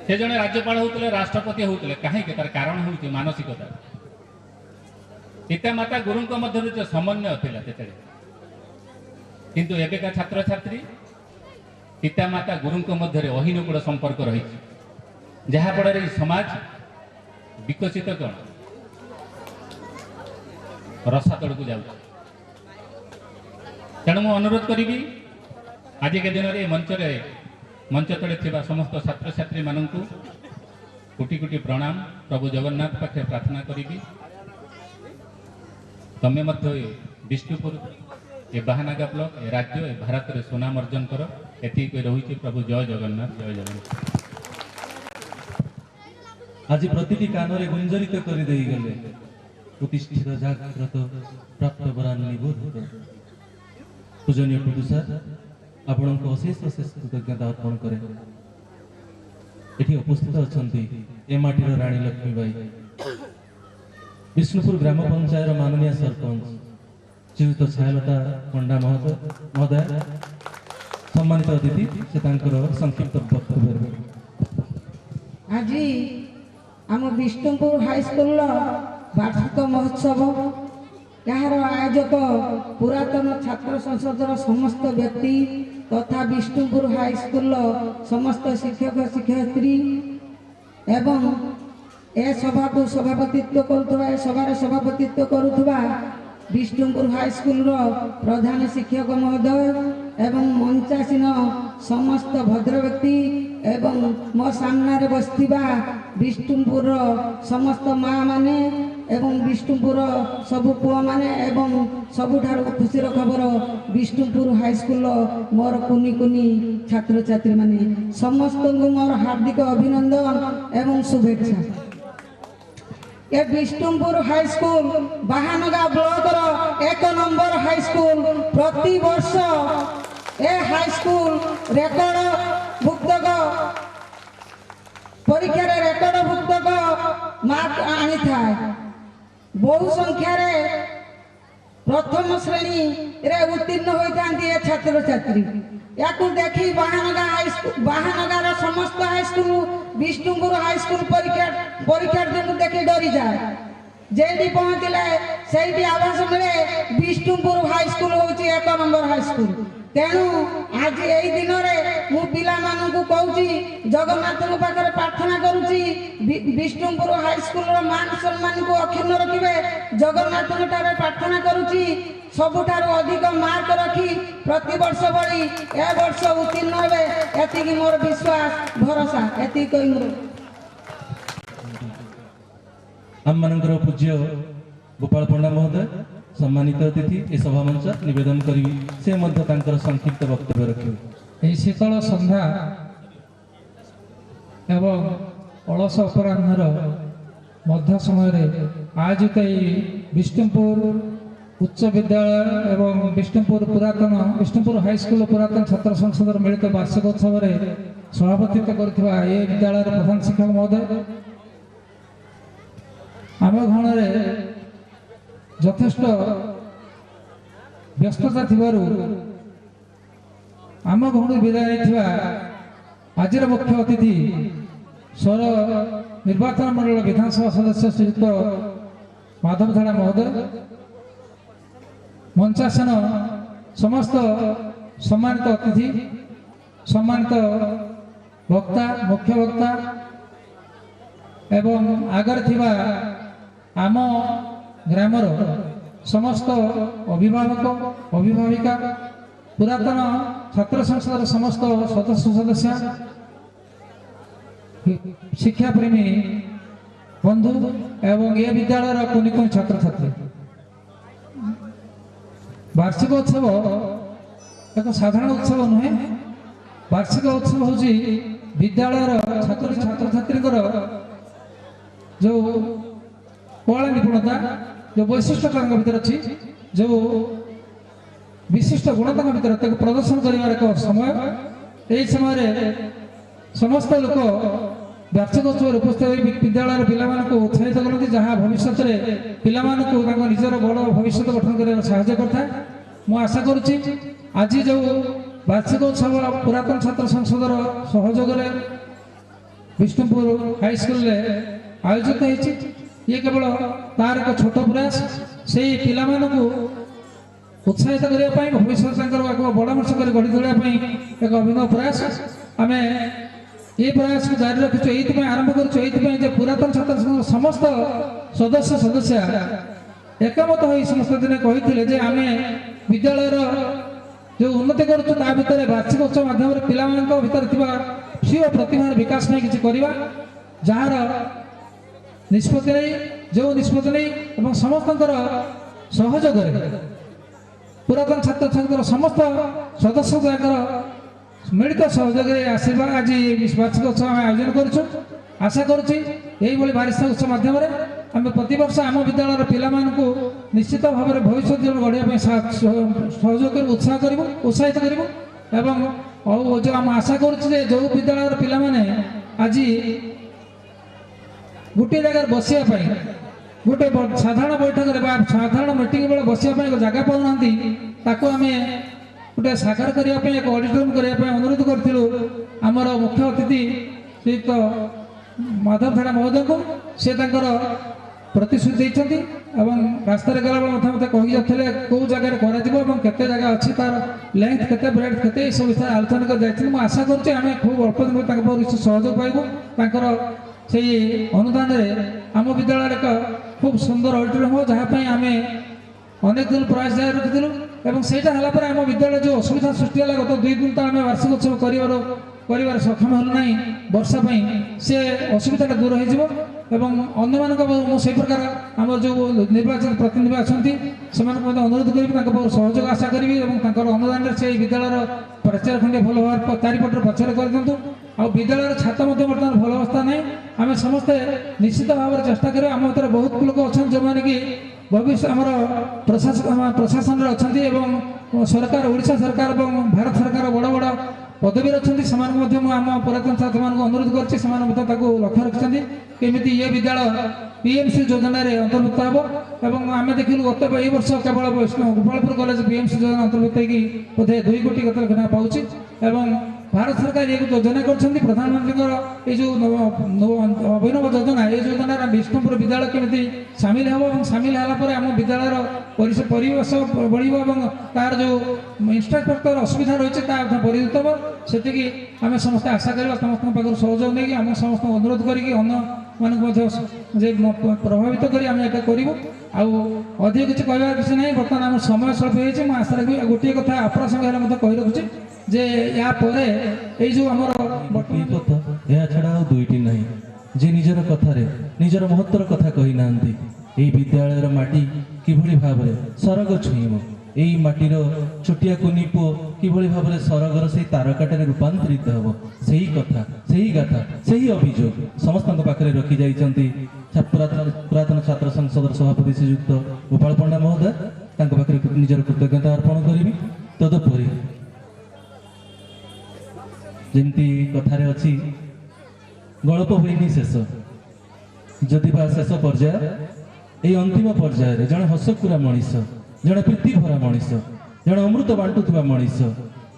से जने राज्यपाल होते राष्ट्रपति होते कहीं तार कारण हूँ मानसिकता पितामाता गुरु मध्य जो समन्वय थिला किंतु एबेका छात्र छात्री पितामाता गुरु मध्य अहीनुकूल संपर्क रही जहाँफल समाज विकसित कौन रसातल को जाऊँ। तेणु मुझे अनुरोध करी आज के दिन में मंच तले थिबा समस्त छात्र छात्री मानू कोटि कोटि प्रणाम प्रभु जगन्नाथ पाखे प्रार्थना करी तमें विष्णुपुर ए बाहानगा ब्लॉक ए राज्य ए भारत में सुनाम अर्जन कर एति रही प्रभु जय जगन्नाथ जय जगन्नाथ। आज प्रतिटी कानरे गुंजरित कर दे गले प्रतिष्ठित जाग्रत प्राप्त वरान निबोध पूजनीय टुडू सर आपण अशेष अशेष कृतज्ञता अर्पण करे। एठी उपस्थित अछंती ए माटीर रानी लक्ष्मीबाई विष्णुपुर ग्राम पंचायत माननीय सरपंच श्रीयुत छायालता पंडा महोदय सम्मानित अतिथि से संक्षिप्त वक्तव्य आज आम विष्णुपुर हाईस्कूल वार्षिक महोत्सव यार आयोजक पुरातन छात्र संसदर समस्त व्यक्ति तथा विष्णुपुर हाईस्कूल समस्त शिक्षक शिक्षयित्री एवं ए सभा को सभापतित्व करुवा सभार सभापतित्व करुवा विष्णुपुर हाईस्कूल प्रधान शिक्षक महोदय एवं मंचासीन समस्त भद्र व्यक्ति एवं मो सामने बसथिबा विष्णुपुर समस्त माँ माने एवं विष्णुपुर सबु पुआ माने एवं सबुठारु खुशीर खबर विष्णुपुर हाईस्कूल मोर कुनी कुनी छात्र छात्री माने समस्त को मोर हार्दिक अभिनंदन एवं शुभेच्छा। ये विष्णुपुर हाईस्कूल बाहानगा ब्लॉक रो 1 नंबर हाईस्कूल प्रति वर्ष ए हाईस्कूल रेकर्ड भुक्तक परीक्षा रेकर्ड भुक्तक मार्क आनी था बहु संख्यार প্রথম শ্রেণীরে উত্তীর্ণ হইতান্তি এ ছাত্রছাত্রী। ইয়াকু দেখি বাহানগার সমস্ত হাইস্কুল বিষ্ণুপুর হাইস্কুল পরীক্ষার্থীଙ୍କୁ দেখি ডরি যায়। যেটি পৌঁছিলে সেইটি আভাস মিলে বিষ্ণুপুর হাইস্কুল হচ্ছে 1 নম্বর হাইস্কুল। তেণু আজ এই দিନରେ ମୁଁ ପିଲାମାନଙ୍କୁ କହୁଛି ଜଗନ୍ନାଥଙ୍କ ପାଖରେ ପ୍ରାର୍ଥନା କରୁଛି ବିଷ୍ଣୁପୁର ହାଇସ୍କୁଲର ମାନ ସମ୍ମାନକୁ ଅକ୍ଷୁଣ୍ଣ ରଖିବେ। ଜଗନ୍ନାଥଙ୍କ ଠାରେ ପ୍ରାର୍ଥନା କରୁଛି ସବୁଠାରୁ ଅଧିକ ମାର୍କ ରଖି ପ୍ରତିବର୍ଷ ଭଳି ଏ ବର୍ଷ ଉତ୍ତୀର୍ଣ୍ଣ ହେବେ। ଏତିକି ମୋର ବିଶ୍ୱାସ ଭରସା। ଏତିକି କହି ମୋର ଆମମାନଙ୍କର ପୂଜ୍ୟ ଗୋପାଳ ପଣ୍ଡା ମହୋଦୟ ସମ୍ମାନିତ ଅତିଥି ଏ ସଭା ମଞ୍ଚ ନିବେଦନ କରିବି ସେ ମଧ୍ୟ ତାଙ୍କର ସଂକ୍ଷିପ୍ତ ବକ୍ତବ୍ୟ ରଖିବେ। ଏହି ଶୀତଳ ସନ୍ଧ୍ୟା ଏବଂ ଅଳସ ଅପରାହ୍ନର ମଧ୍ୟ ସମୟରେ ଆୟୋଜିତ ଏହି ବିଷ୍ଣୁପୁର ଉଚ୍ଚ ବିଦ୍ୟାଳୟ ଏବଂ ବିଷ୍ଣୁପୁର ହାଇସ୍କୁଲ ପୁରାତନ ଛାତ୍ର ସଂସଦର ମିଳିତ ବାର୍ଷିକ ଉତ୍ସବରେ ସଭାପତିତ୍ୱ କରିଥିବା ଏ ବିଦ୍ୟାଳୟର ପ୍ରଧାନ ଶିକ୍ଷକ ମହୋଦୟ, ଆମ ଗଣରେ ଯଥେଷ୍ଟ ବ୍ୟସ୍ତତା ଥିବାରୁ ଆମ ଗଣରୁ ବିଦାୟ ନେଇଥିବା ଆଜିର ମୁଖ୍ୟ ଅତିଥି ସୌର ନିର୍ବାଚନ ମଣ୍ଡଳ ବିଧାନସଭା ସଦସ୍ୟ ଶ୍ରୀଯୁକ୍ତ ମାଧବ ଧାଡ଼ା ମହୋଦୟ, ମଞ୍ଚାସନ ସମସ୍ତ ସମ୍ମାନିତ ଅତିଥି, ସମ୍ମାନିତ ବକ୍ତା, ମୁଖ୍ୟ ବକ୍ତା ଏବଂ ଆଗରେ ଥିବା ଆମ ଗ୍ରାମର ସମସ୍ତ ଅଭିଭାବକ ଅଭିଭାବିକା, ପୁରାତନ ଛାତ୍ର ସଂସଦର ସମସ୍ତ ସଦସ୍ୟ, ଶିକ୍ଷାପ୍ରେମୀ ବନ୍ଧୁ ଏବଂ ଏ ବିଦ୍ୟାଳୟର କୁନି କୁନି ଛାତ୍ରଛାତ୍ରୀ, ବାର୍ଷିକ ଉତ୍ସବ ଏକ ସାଧାରଣ ଉତ୍ସବ ନୁହେଁ। ବାର୍ଷିକ ଉତ୍ସବ ହେଉଛି ବିଦ୍ୟାଳୟର ଛାତ୍ରଛାତ୍ରୀଙ୍କର ଯେଉଁ କଳା ନିପୁଣତା, ଯେଉଁ ବୈଶିଷ୍ଟ୍ୟ ତାଙ୍କ ଭିତରେ ଅଛି, ଯେଉଁ ବିଶିଷ୍ଟ ଗୁଣ ତାଙ୍କ ଭିତରେ ତାକୁ ପ୍ରଦର୍ଶନ କରିବାର ଏକ ସମୟ। ଏହି ସମୟରେ ସମସ୍ତ ଲୋକ ବାର୍ଷିକ ଉତ୍ସବରେ ଉପସ୍ଥିତ ହୋଇ ବିଦ୍ୟାଳୟର ପିଲାମାନଙ୍କୁ ଉତ୍ସାହିତ କରନ୍ତି, ଯାହା ଭବିଷ୍ୟତରେ ପିଲାମାନଙ୍କୁ ତାଙ୍କ ନିଜର ବଡ଼ ଭବିଷ୍ୟତ ଗଠନ କରିବାରେ ସାହାଯ୍ୟ କରିଥାଏ। ମୁଁ ଆଶା କରୁଛି ଆଜି ଯେଉଁ ବାର୍ଷିକ ଉତ୍ସବ ପୁରାତନ ଛାତ୍ର ସଂସଦର ସହଯୋଗରେ ବିଷ୍ଣୁପୁର ହାଇସ୍କୁଲରେ ଆୟୋଜିତ ହୋଇଛି, ଇଏ କେବଳ ତାର ଏକ ଛୋଟ ପ୍ରୟାସ। ସେହି ପିଲାମାନଙ୍କୁ ଉତ୍ସାହିତ କରିବା ପାଇଁ, ଭବିଷ୍ୟତ ତାଙ୍କର ଏକ ବଡ଼ ମଣିଷ କରି ଗଢ଼ି ତୋଳିବା ପାଇଁ ଏକ ଅଭିନବ ପ୍ରୟାସ। ଆମେ এই প্রয়াসকে জারি রাখিছু, এইপাই আরম্ভ করছু, এইপাই যে পুরাতন ছাত্র সংঘর সমস্ত সদস্য একমত হয়ে সমস্ত দিনে কহিলে যে আমি বিদ্যালয়ের যে উন্নতি করছু তা ভিতরে বার্ষিক উৎসব মাধ্যমে পিলাମାନଙ୍କ ভিতরে থিবা স্বীয় প্রতিভার বিকাশ নাই কিছু করিবা, যাହାର নিষ্পত্তি নেই, যে নিষ্পত্তি নেই এবং সমস্তଙ୍କର সহযোগরে পুরাতন ছাত্র সংঘর সমস্ত সদস্যଙ୍କର ମିଳିତ ସହଯୋଗରେ ଆସିବା ଆଜି ବାର୍ଷିକ ଉତ୍ସବ ଆମେ ଆୟୋଜନ କରୁଛୁ। ଆଶା କରୁଛି ଏହିଭଳି ବାର୍ଷିକ ଉତ୍ସବ ମାଧ୍ୟମରେ ଆମେ ପ୍ରତିବର୍ଷ ଆମ ବିଦ୍ୟାଳୟର ପିଲାମାନଙ୍କୁ ନିଶ୍ଚିତ ଭାବରେ ଭବିଷ୍ୟତ ଜୀବନ ଗଢ଼ିବା ପାଇଁ ସହଯୋଗ କରିବୁ, ଉତ୍ସାହିତ କରିବୁ ଏବଂ ଯେଉଁ ଆମେ ଆଶା କରୁଛୁ ଯେ ଯେଉଁ ବିଦ୍ୟାଳୟର ପିଲାମାନେ ଆଜି ଗୋଟିଏ ଜାଗାରେ ବସିବା ପାଇଁ, ଗୋଟେ ସାଧାରଣ ବୈଠକରେ ବା ସାଧାରଣ ମିଟିଂ ବେଳେ ବସିବା ପାଇଁ ଏକ ଜାଗା ପାଉନାହାନ୍ତି, ତାକୁ ଆମେ ଗୋଟେ ସାକାର କରିବା ପାଇଁ ଏକ ଅଡିଟୋରିୟମ୍ କରିବା ପାଇଁ ଅନୁରୋଧ କରିଥିଲୁ ଆମର ମୁଖ୍ୟ ଅତିଥି ଶ୍ରୀଯୁକ୍ତ ମାଧବ ଧାଡ଼ା ମହୋଦୟଙ୍କୁ। ସେ ତାଙ୍କର ପ୍ରତିଶ୍ରୁତି ଦେଇଛନ୍ତି ଏବଂ ରାସ୍ତାରେ ଗଲାବେଳେ ମୋତେ କହି ଯାଉଥିଲେ କେଉଁ ଜାଗାରେ କରାଯିବ ଏବଂ କେତେ ଜାଗା ଅଛି, ତାର ଲେନ୍ଥ କେତେ, ବ୍ରେଡ୍ କେତେ, ଏସବୁ ବିଷୟରେ ଆଲୋଚନା କରି ଯାଇଥିଲି। ମୁଁ ଆଶା କରୁଛି ଆମେ ଖୁବ୍ ଅଳ୍ପ ଦିନରେ ତାଙ୍କ ପାଖରୁ କିଛି ସହଯୋଗ ପାଇବୁ। ତାଙ୍କର ସେଇ ଅନୁଦାନରେ ଆମ ବିଦ୍ୟାଳୟରେ ଏକ ଖୁବ୍ ସୁନ୍ଦର ଅଡିଟୋରିୟମ୍ ହେବ, ଯାହା ପାଇଁ ଆମେ ଅନେକ ଦିନ ପ୍ରୟାସ ଜାରି ରଖିଥିଲୁ ଏବଂ ସେଇଟା ହେଲା ପରେ ଆମ ବିଦ୍ୟାଳୟରେ ଯେଉଁ ଅସୁବିଧା ସୃଷ୍ଟି ହେଲା, ଗତ 2 ଦିନ ତଳେ ଆମେ ବାର୍ଷିକ ଉତ୍ସବ କରିବାର ସକ୍ଷମ ହେଲୁ ନାହିଁ ବର୍ଷା ପାଇଁ, ସେ ଅସୁବିଧାଟା ଦୂର ହୋଇଯିବ ଏବଂ ଅନ୍ୟମାନଙ୍କ ମୁଁ ସେହି ପ୍ରକାର ଆମର ଯେଉଁ ନିର୍ବାଚିତ ପ୍ରତିନିଧି ଅଛନ୍ତି ସେମାନଙ୍କୁ ମଧ୍ୟ ଅନୁରୋଧ କରିବି, ତାଙ୍କ ପାଖରୁ ସହଯୋଗ ଆଶା କରିବି ଏବଂ ତାଙ୍କର ଅନୁଦାନରେ ସେହି ବିଦ୍ୟାଳୟର ପ୍ରାଚାର ଖଣ୍ଡିଏ ଭଲ ଭାବରେ ଚାରିପଟରେ ପ୍ରଚାର କରିଦିଅନ୍ତୁ। ଆଉ ବିଦ୍ୟାଳୟର ଛାତ ମଧ୍ୟ ବର୍ତ୍ତମାନ ଭଲ ଅବସ୍ଥା ନାହିଁ। ଆମେ ସମସ୍ତେ ନିଶ୍ଚିତ ଭାବରେ ଚେଷ୍ଟା କରିବା। ଆମ ଭିତରେ ବହୁତ ଲୋକ ଅଛନ୍ତି ଯେଉଁମାନେ କି ଭବିଷ୍ୟତ ଆମର ପ୍ରଶାସନରେ ଅଛନ୍ତି ଏବଂ ସରକାର, ଓଡ଼ିଶା ସରକାର ଏବଂ ଭାରତ ସରକାର ବଡ଼ ବଡ଼ ପଦବୀରେ ଅଛନ୍ତି ସେମାନଙ୍କୁ ମଧ୍ୟ ମୁଁ ଆମ ପୁରାତନ ଛାତ୍ରମାନଙ୍କୁ ଅନୁରୋଧ କରିଛି, ସେମାନେ ମଧ୍ୟ ତାକୁ ଲକ୍ଷ୍ୟ ରଖିଛନ୍ତି କେମିତି ଏ ବିଦ୍ୟାଳୟ ପିଏମ୍ସି ଯୋଜନାରେ ଅନ୍ତର୍ଭୁକ୍ତ ହେବ। ଏବଂ ଆମେ ଦେଖିଲୁ ଗତ ଏଇ ବର୍ଷ କେବଳ ଗୋପାଳପୁର କଲେଜ ପିଏମ୍ସି ଯୋଜନା ଅନ୍ତର୍ଭୁକ୍ତ ହେଇକି ବୋଧେ 2 କୋଟି କେତେ ଲେଖା ପାଉଛି। ଏବଂ ଭାରତ ସରକାର ଏ ଯୋଜନା କରିଛନ୍ତି, ପ୍ରଧାନମନ୍ତ୍ରୀଙ୍କର ଏଇ ଯେଉଁ ଅଭିନବ ଯୋଜନା, ଏ ଯୋଜନାରେ ବିଷ୍ଣୁପୁର ବିଦ୍ୟାଳୟ କେମିତି ସାମିଲ ହେବ ଏବଂ ସାମିଲ ହେଲା ପରେ ଆମ ବିଦ୍ୟାଳୟର ପରିବେଶ ବଢ଼ିବ ଏବଂ ତାର ଯେଉଁ ଇନଫ୍ରାଷ୍ଟ୍ରକ୍ଚର ଅସୁବିଧା ରହିଛି ତା ମଧ୍ୟ ପରିହୃତ ହେବ। ସେତିକି ଆମେ ସମସ୍ତେ ଆଶା କରିବା, ସମସ୍ତଙ୍କ ପାଖରୁ ସହଯୋଗ ନେଇକି ଆମେ ସମସ୍ତଙ୍କୁ ଅନୁରୋଧ କରିକି ଅନ୍ୟମାନଙ୍କୁ ମଧ୍ୟ ଯେ ପ୍ରଭାବିତ କରି ଆମେ ଏଇଟା କରିବୁ। ଆଉ ଅଧିକ କିଛି କହିବାର କିଛି ନାହିଁ, ବର୍ତ୍ତମାନ ଆମର ସମୟ ସ୍ୱଳ୍ପ ହେଇଛି। ମୁଁ ଆଶା ରଖିବି ଗୋଟିଏ କଥା ଆପଣଙ୍କ ହେଲେ ମଧ୍ୟ କହି ରଖୁଛି ଯେ ୟା ପରେ ଏଇ ଯେଉଁ ଆମର ଗୋଟିଏ କଥା, ଏହା ଛଡ଼ା ଆଉ ଦୁଇଟି ନାହିଁ ଯେ ନିଜର କଥାରେ ନିଜର ମହତ୍ଵର କଥା କହିନାହାନ୍ତି। ଏହି ବିଦ୍ୟାଳୟର ମାଟି କିଭଳି ଭାବରେ ସରଗ ଛୁଇଁବ, ଏହି ମାଟିର ଛୋଟିଆ କୁନି ପୁଅ କିଭଳି ଭାବରେ ସରଗର ସେହି ତାରକାଟାରେ ରୂପାନ୍ତରିତ ହେବ, ସେହି କଥା, ସେହି ଗାଥା, ସେହି ଅଭିଯୋଗ ସମସ୍ତଙ୍କ ପାଖରେ ରଖି ଯାଇଛନ୍ତି ପୁରାତନ ଛାତ୍ର ସଂସଦର ସଭାପତି ଶ୍ରୀଯୁକ୍ତ ଗୋପାଳ ପଣ୍ଡା ମହୋଦୟ। ତାଙ୍କ ପାଖରେ ନିଜର କୃତଜ୍ଞତା ଅର୍ପଣ କରିବି। ତଦୁପରି ଯେମିତି କଥାରେ ଅଛି, ଗଳ୍ପ ହୋଇନି ଶେଷ, ଯଦି ବା ଶେଷ ପର୍ଯ୍ୟାୟ, এই ଅନ୍ତିମ ପର୍ଯ୍ୟାୟରେ ଜଣେ ହସକୁରା ମଣିଷ, ଜଣେ ପ୍ରୀତିଭରା ମଣିଷ, ଜଣେ ଅମୃତ ବାଣ୍ଟୁଥିବା ମଣିଷ,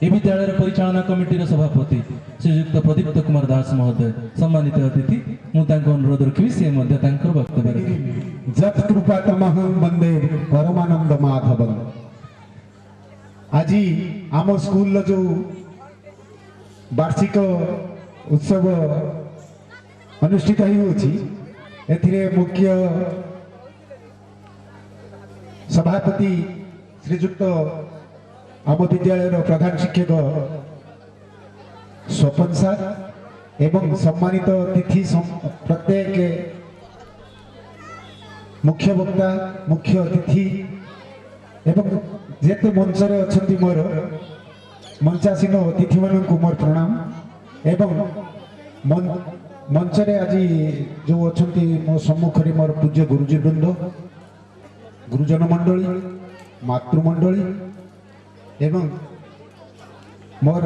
ଏ ବିଦ୍ୟାଳୟର ପରିଚାଳନା କମିଟିର ସଭାପତି ଶ୍ରୀଯୁକ୍ତ ପ୍ରଦୀପ୍ତ କୁମାର ଦାସ ମହୋଦୟ ସମ୍ମାନିତ ଅତିଥି, ମୁଁ ତାଙ୍କୁ ଅନୁରୋଧ ରଖିବି ସେ ମଧ୍ୟ ତାଙ୍କର ବକ୍ତବ୍ୟ ରଖିବେ। ଯତ୍ କୃପାତମହଂ ବନ୍ଦେ ପରମାନନ୍ଦ ମାଧବଂ। ଆଜି ଆମ ସ୍କୁଲର ଯେଉଁ ବାର୍ଷିକ ଉତ୍ସବ ଅନୁଷ୍ଠିତ ହେଉଛି, ଏଥିରେ ମୁଖ୍ୟ ସଭାପତି ଶ୍ରୀଯୁକ୍ତ ଆମ ବିଦ୍ୟାଳୟର ପ୍ରଧାନ ଶିକ୍ଷକ ସ୍ୱପନ ସାର୍ ଏବଂ ସମ୍ମାନିତ ଅତିଥି ପ୍ରତ୍ୟେକ ମୁଖ୍ୟ ବକ୍ତା, ମୁଖ୍ୟ ଅତିଥି ଏବଂ ଯେତେ ମଞ୍ଚରେ ଅଛନ୍ତି ମୋର ମଞ୍ଚାସୀନ ଅତିଥିମାନଙ୍କୁ ମୋର ପ୍ରଣାମ। ଏବଂ ମଞ୍ଚରେ ଆଜି ଯେଉଁ ଅଛନ୍ତି ମୋ ସମ୍ମୁଖରେ ମୋର ପୂଜ୍ୟ ଗୁରୁଜୀ ବୃନ୍ଦ, ଗୁରୁଜନ ମଣ୍ଡଳୀ, ମାତୃମଣ୍ଡଳୀ ଏବଂ ମୋର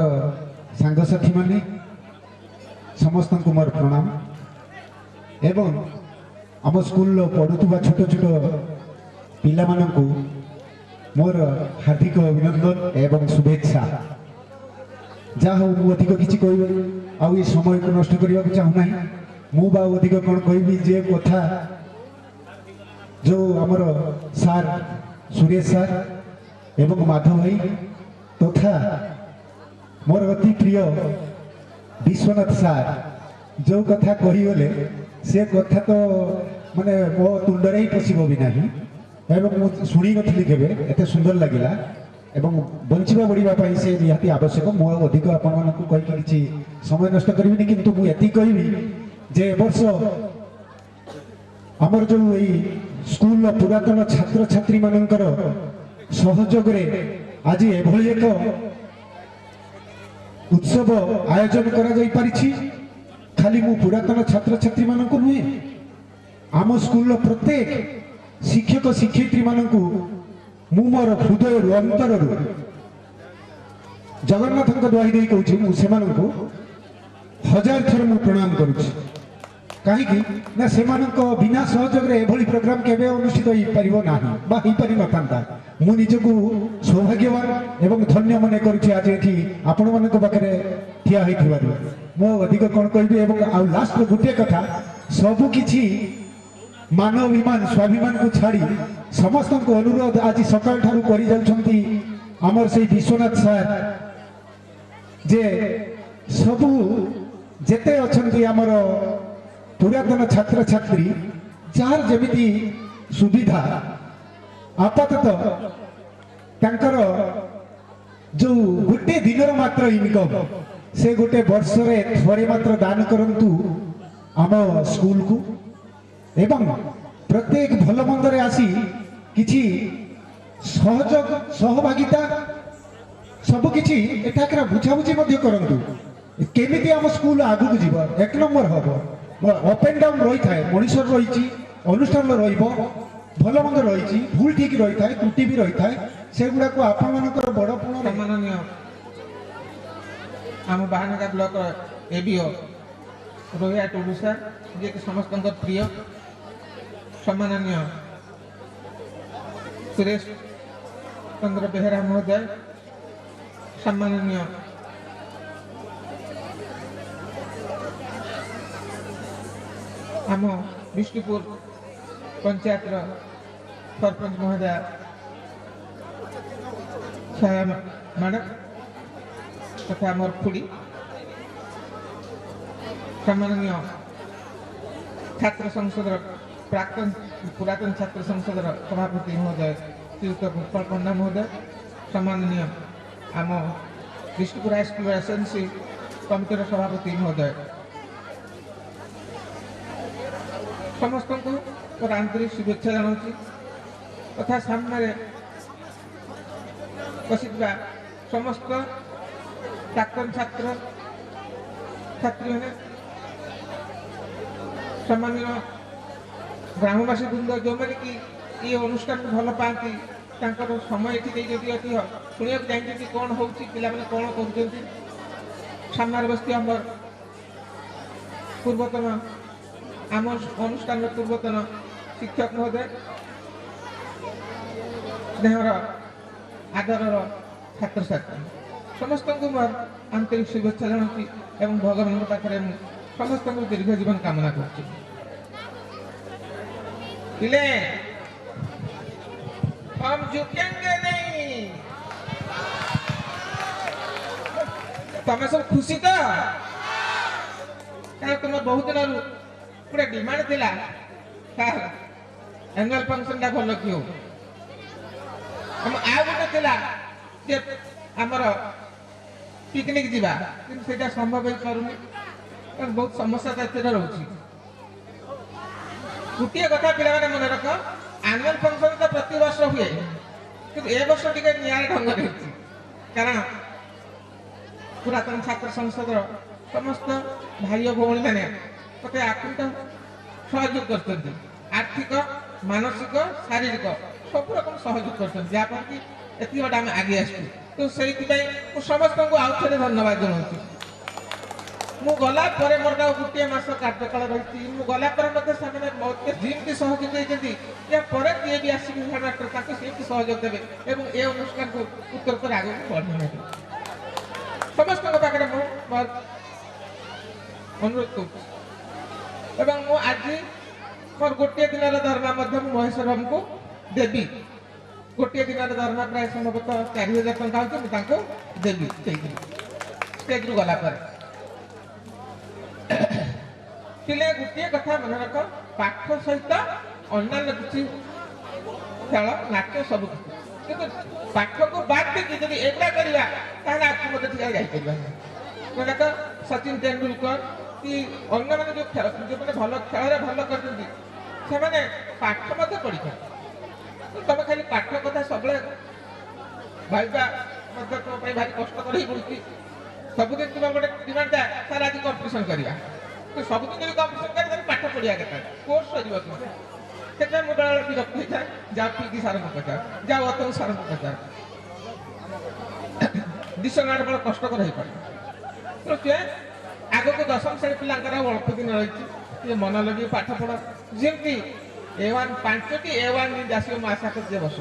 ସାଙ୍ଗସାଥୀମାନେ ସମସ୍ତଙ୍କୁ ମୋର ପ୍ରଣାମ। ଏବଂ ଆମ ସ୍କୁଲର ପଢ଼ୁଥିବା ଛୋଟ ଛୋଟ ପିଲାମାନଙ୍କୁ ମୋର ହାର୍ଦ୍ଦିକ ଅଭିନନ୍ଦନ ଏବଂ ଶୁଭେଚ୍ଛା। ଯାହା ହଉ, ମୁଁ ଅଧିକ କିଛି କହିବି ଆଉ ଏ ସମୟକୁ ନଷ୍ଟ କରିବାକୁ ଚାହୁଁନାହିଁ। ମୁଁ ବା ଅଧିକ କ'ଣ କହିବି, ଯେ କଥା ଯେଉଁ ଆମର ସାର୍ ସୁରେଶ ସାର୍ ଏବଂ ମାଧବ ଭାଇ ତଥା ମୋର ଅତି ପ୍ରିୟ ବିଶ୍ୱନାଥ ସାର୍ ଯେଉଁ କଥା କହିଗଲେ, ସେ କଥା ତ ମାନେ ମୋ ତୁଣ୍ଡରେ ହିଁ ପଶିବ ବି ନାହିଁ। ଏବଂ ମୁଁ ଶୁଣିନଥିଲି କେବେ, ଏତେ ସୁନ୍ଦର ଲାଗିଲା ଏବଂ ବଞ୍ଚିବା ବଢ଼ିବା ପାଇଁ ସେ ନିହାତି ଆବଶ୍ୟକ। ମୁଁ ଆଉ ଅଧିକ ଆପଣମାନଙ୍କୁ କହିକି କିଛି ସମୟ ନଷ୍ଟ କରିବିନି, କିନ୍ତୁ ମୁଁ ଏତିକି କହିବି ଯେ ଏ ବର୍ଷ ଆମର ଯେଉଁ ଏଇ ସ୍କୁଲର ପୁରାତନ ଛାତ୍ରଛାତ୍ରୀମାନଙ୍କର ସହଯୋଗରେ ଆଜି ଏଭଳି ଏକ ଉତ୍ସବ ଆୟୋଜନ କରାଯାଇପାରିଛି। ଖାଲି ମୁଁ ପୁରାତନ ଛାତ୍ରଛାତ୍ରୀମାନଙ୍କୁ ନୁହେଁ, ଆମ ସ୍କୁଲର ପ୍ରତ୍ୟେକ ଶିକ୍ଷକ ଶିକ୍ଷୟିତ୍ରୀମାନଙ୍କୁ ମୁଁ ମୋର ହୃଦୟରୁ ଅନ୍ତରରୁ ଜଗନ୍ନାଥଙ୍କ ଦୋହାଇ ଦେଇ କହୁଛି, ମୁଁ ସେମାନଙ୍କୁ 1000 ଥର ମୁଁ ପ୍ରଣାମ କରୁଛି। କାହିଁକି ନା ସେମାନଙ୍କ ବିନା ସହଯୋଗରେ ଏଭଳି ପ୍ରୋଗ୍ରାମ କେବେ ଅନୁଷ୍ଠିତ ହେଇପାରିବ ନାହିଁ ବା ହେଇପାରିନଥାନ୍ତା। ମୁଁ ନିଜକୁ ସୌଭାଗ୍ୟବାନ ଏବଂ ଧନ୍ୟ ମନେ କରୁଛି ଆଜି ଏଠି ଆପଣମାନଙ୍କ ପାଖରେ ଠିଆ ହୋଇଥିବାରୁ। ମୁଁ ଅଧିକ କ'ଣ କହିବି। ଏବଂ ଆଉ ଲାଷ୍ଟରେ ଗୋଟିଏ କଥା, ସବୁକିଛି ମାନ ଅଭିମାନ ସ୍ୱାଭିମାନକୁ ଛାଡ଼ି ସମସ୍ତଙ୍କୁ ଅନୁରୋଧ ଆଜି ସକାଳ ଠାରୁ କରିଯାଉଛନ୍ତି ଆମର ସେଇ ବିଶ୍ୱନାଥ ସାର୍, ଯେ ସବୁ ଯେତେ ଅଛନ୍ତି ଆମର ପୁରାତନ ଛାତ୍ରଛାତ୍ରୀ ଯାହାର ଯେମିତି ସୁବିଧା, ଆପାତତଃ ତାଙ୍କର ଯେଉଁ ଗୋଟେ ଦିନର ମାତ୍ର ଇନକମ୍, ସେ ଗୋଟେ ବର୍ଷରେ ଥରେ ମାତ୍ର ଦାନ କରନ୍ତୁ ଆମ ସ୍କୁଲକୁ। ଏବଂ ପ୍ରତ୍ୟେକ ଭଲ ମନ୍ଦରେ ଆସି କିଛି ସହଯୋଗ ସହଭାଗିତା ସବୁକିଛି ଏଠାକାର ବୁଝାବୁଝି ମଧ୍ୟ କରନ୍ତୁ। କେମିତି ଆମ ସ୍କୁଲ ଆଗକୁ ଯିବ, 1 ନମ୍ବର ହେବ। ଅପ୍ ଆଣ୍ଡ ଡାଉନ୍ ରହିଥାଏ, ମଣିଷର ରହିଛି, ଅନୁଷ୍ଠାନର ରହିବ, ଭଲ ମନ୍ଦ ରହିଛି, ଭୁଲ ଠିକ ରହିଥାଏ, ତ୍ରୁଟି ବି ରହିଥାଏ। ସେଗୁଡ଼ାକୁ ଆପଣମାନଙ୍କର ବଡ଼ ଆମ Bahanaga block ABO Rohia Tudu sir, ଯିଏକି ସମସ୍ତଙ୍କ ପ୍ରିୟ, ସମ୍ମାନନୀୟ ସୁରେଶ ଚନ୍ଦ୍ର ବେହେରା ମହୋଦୟ, ସମ୍ମାନନୀୟ ଆମ ବିଷ୍ଣୁପୁର ପଞ୍ଚାୟତର ସରପଞ୍ଚ ମହୋଦୟ ଛାୟା ମ୍ୟାଡ଼ାମ ତଥା ଆମର ଖୁଡ଼ି, ସମ୍ମାନନୀୟ ଛାତ୍ର ସଂସଦର ପୁରାତନ ଛାତ୍ର ସଂସଦର ସଭାପତି ମହୋଦୟ ଶ୍ରୀଯୁକ୍ତ ଗୋପାଳ ପଣ୍ଡା ମହୋଦୟ, ସମ୍ମାନନୀୟ ଆମ ବିଷ୍ଣୁପୁର ହାଇସ୍କୁଲ ଏସ୍ଏନ୍ସି କମିଟିର ସଭାପତି ମହୋଦୟ, ସମସ୍ତଙ୍କୁ ମୋର ଆନ୍ତରିକ ଶୁଭେଚ୍ଛା ଜଣାଉଛି ତଥା ସାମ୍ନାରେ ବସିଥିବା ସମସ୍ତ ପ୍ରାକ୍ତନ ଛାତ୍ର ଛାତ୍ରୀମାନେ, ସମ୍ମାନୀୟ ଗ୍ରାମବାସୀ ବୃନ୍ଦ, ଯେଉଁମାନେ କି ଏ ଅନୁଷ୍ଠାନକୁ ଭଲ ପାଆନ୍ତି, ତାଙ୍କର ସମୟ ଏଠି ଦେଇ ଯଦି ଅତି ଶୁଣିବାକୁ ଚାହିଁଛନ୍ତି କ'ଣ ହେଉଛି, ପିଲାମାନେ କ'ଣ କରୁଛନ୍ତି। ସାମ୍ନାରେ ବସିଥିବା ଆମର ପୂର୍ବତନ ଆମ ଅନୁଷ୍ଠାନର ପୂର୍ବତନ ଶିକ୍ଷକ ମହୋଦୟ, ସ୍ନେହର ଆଦରର ଛାତ୍ରଛାତ୍ରୀ, ସମସ୍ତଙ୍କୁ ମୋର ଆନ୍ତରିକ ଶୁଭେଚ୍ଛା ଜଣାଉଛି ଏବଂ ଭଗବାନଙ୍କ ପାଖରେ ମୁଁ ସମସ୍ତଙ୍କୁ ଦୀର୍ଘ ଜୀବନ କାମନା କରୁଛି। ପିଲେ हम झुकेंगे नहीं। तमें सब खुशी तो तुम बहुत दिन गोटे डिमांड थिला एनुअल फंक्शन टा भल कि हो आ गोटे थिला जे हमर पिकनिक जीवा किंतु सेटा संभव हो पारुनी, बहुत समस्या एथेर रहउची। गोटे कथा पिला माने मन रख, एनुअल फंक्शन तो प्रति वर्ष हुए किंतु ए वर्ष टिके नियार ढंग रे होची, कारण पुरातन छात्र संसद समस्त भाई भौणी मैंने मत आकृत सहयोग कर आर्थिक मानसिक शारीरिक सब रकम सहयोग कर आगे आसू। तो से समस्त को आउ थे धन्यवाद जनाऊँ। मु गला परे मोर गोटे मास कार्यकाल रही गला मत जमी सहयोग देती या पर किए भी आसिक हेडमास्टर सेमती सहयोग देवे और ये अनुष्ठान को उत्तर आगे बढ़े समस्त पाखे अनुरोध कर आज मोर गोटे दिन दरमा महेश्वर बाबू को देवी गोटे दिन दरमा प्राय संभवतः 4000 टंका होती देवी स्टेज रु गला पिले गोटे कथा मन रख, पाठ सहित अन्य किसी खेल नाच सब किंतु पाठ को बाद देखिए जब एगुड़ा करवा आपको मत ठीक जापर सचिन तेंदुलकर कि अन्य मैंने जो खेल जो मैंने भल खेल भल कर पाठ मत पढ़ी तुम खाली पाठ कथा सब भाईबा तुम भारी कष्टकर हो पड़ी सबुदिन तुम गोटे डिमांड था सर आज कंपिटिशन करवा तो सबुदिन जब कंपिटिशन कर पाठ पढ़िया के कोर्स सर से मुझे बेला विरक्त होता है जाओ पीटी सार को पचार जाओ अतन सार को पचार डिशनार बड़ा कष्टकर हो पड़े। तो आग को 10वीं श्रेणी पिलांकर अल्प दिन रही मन लगे पाठ पढ़ जमी A1 5टी A1 आस आशा कर वर्ष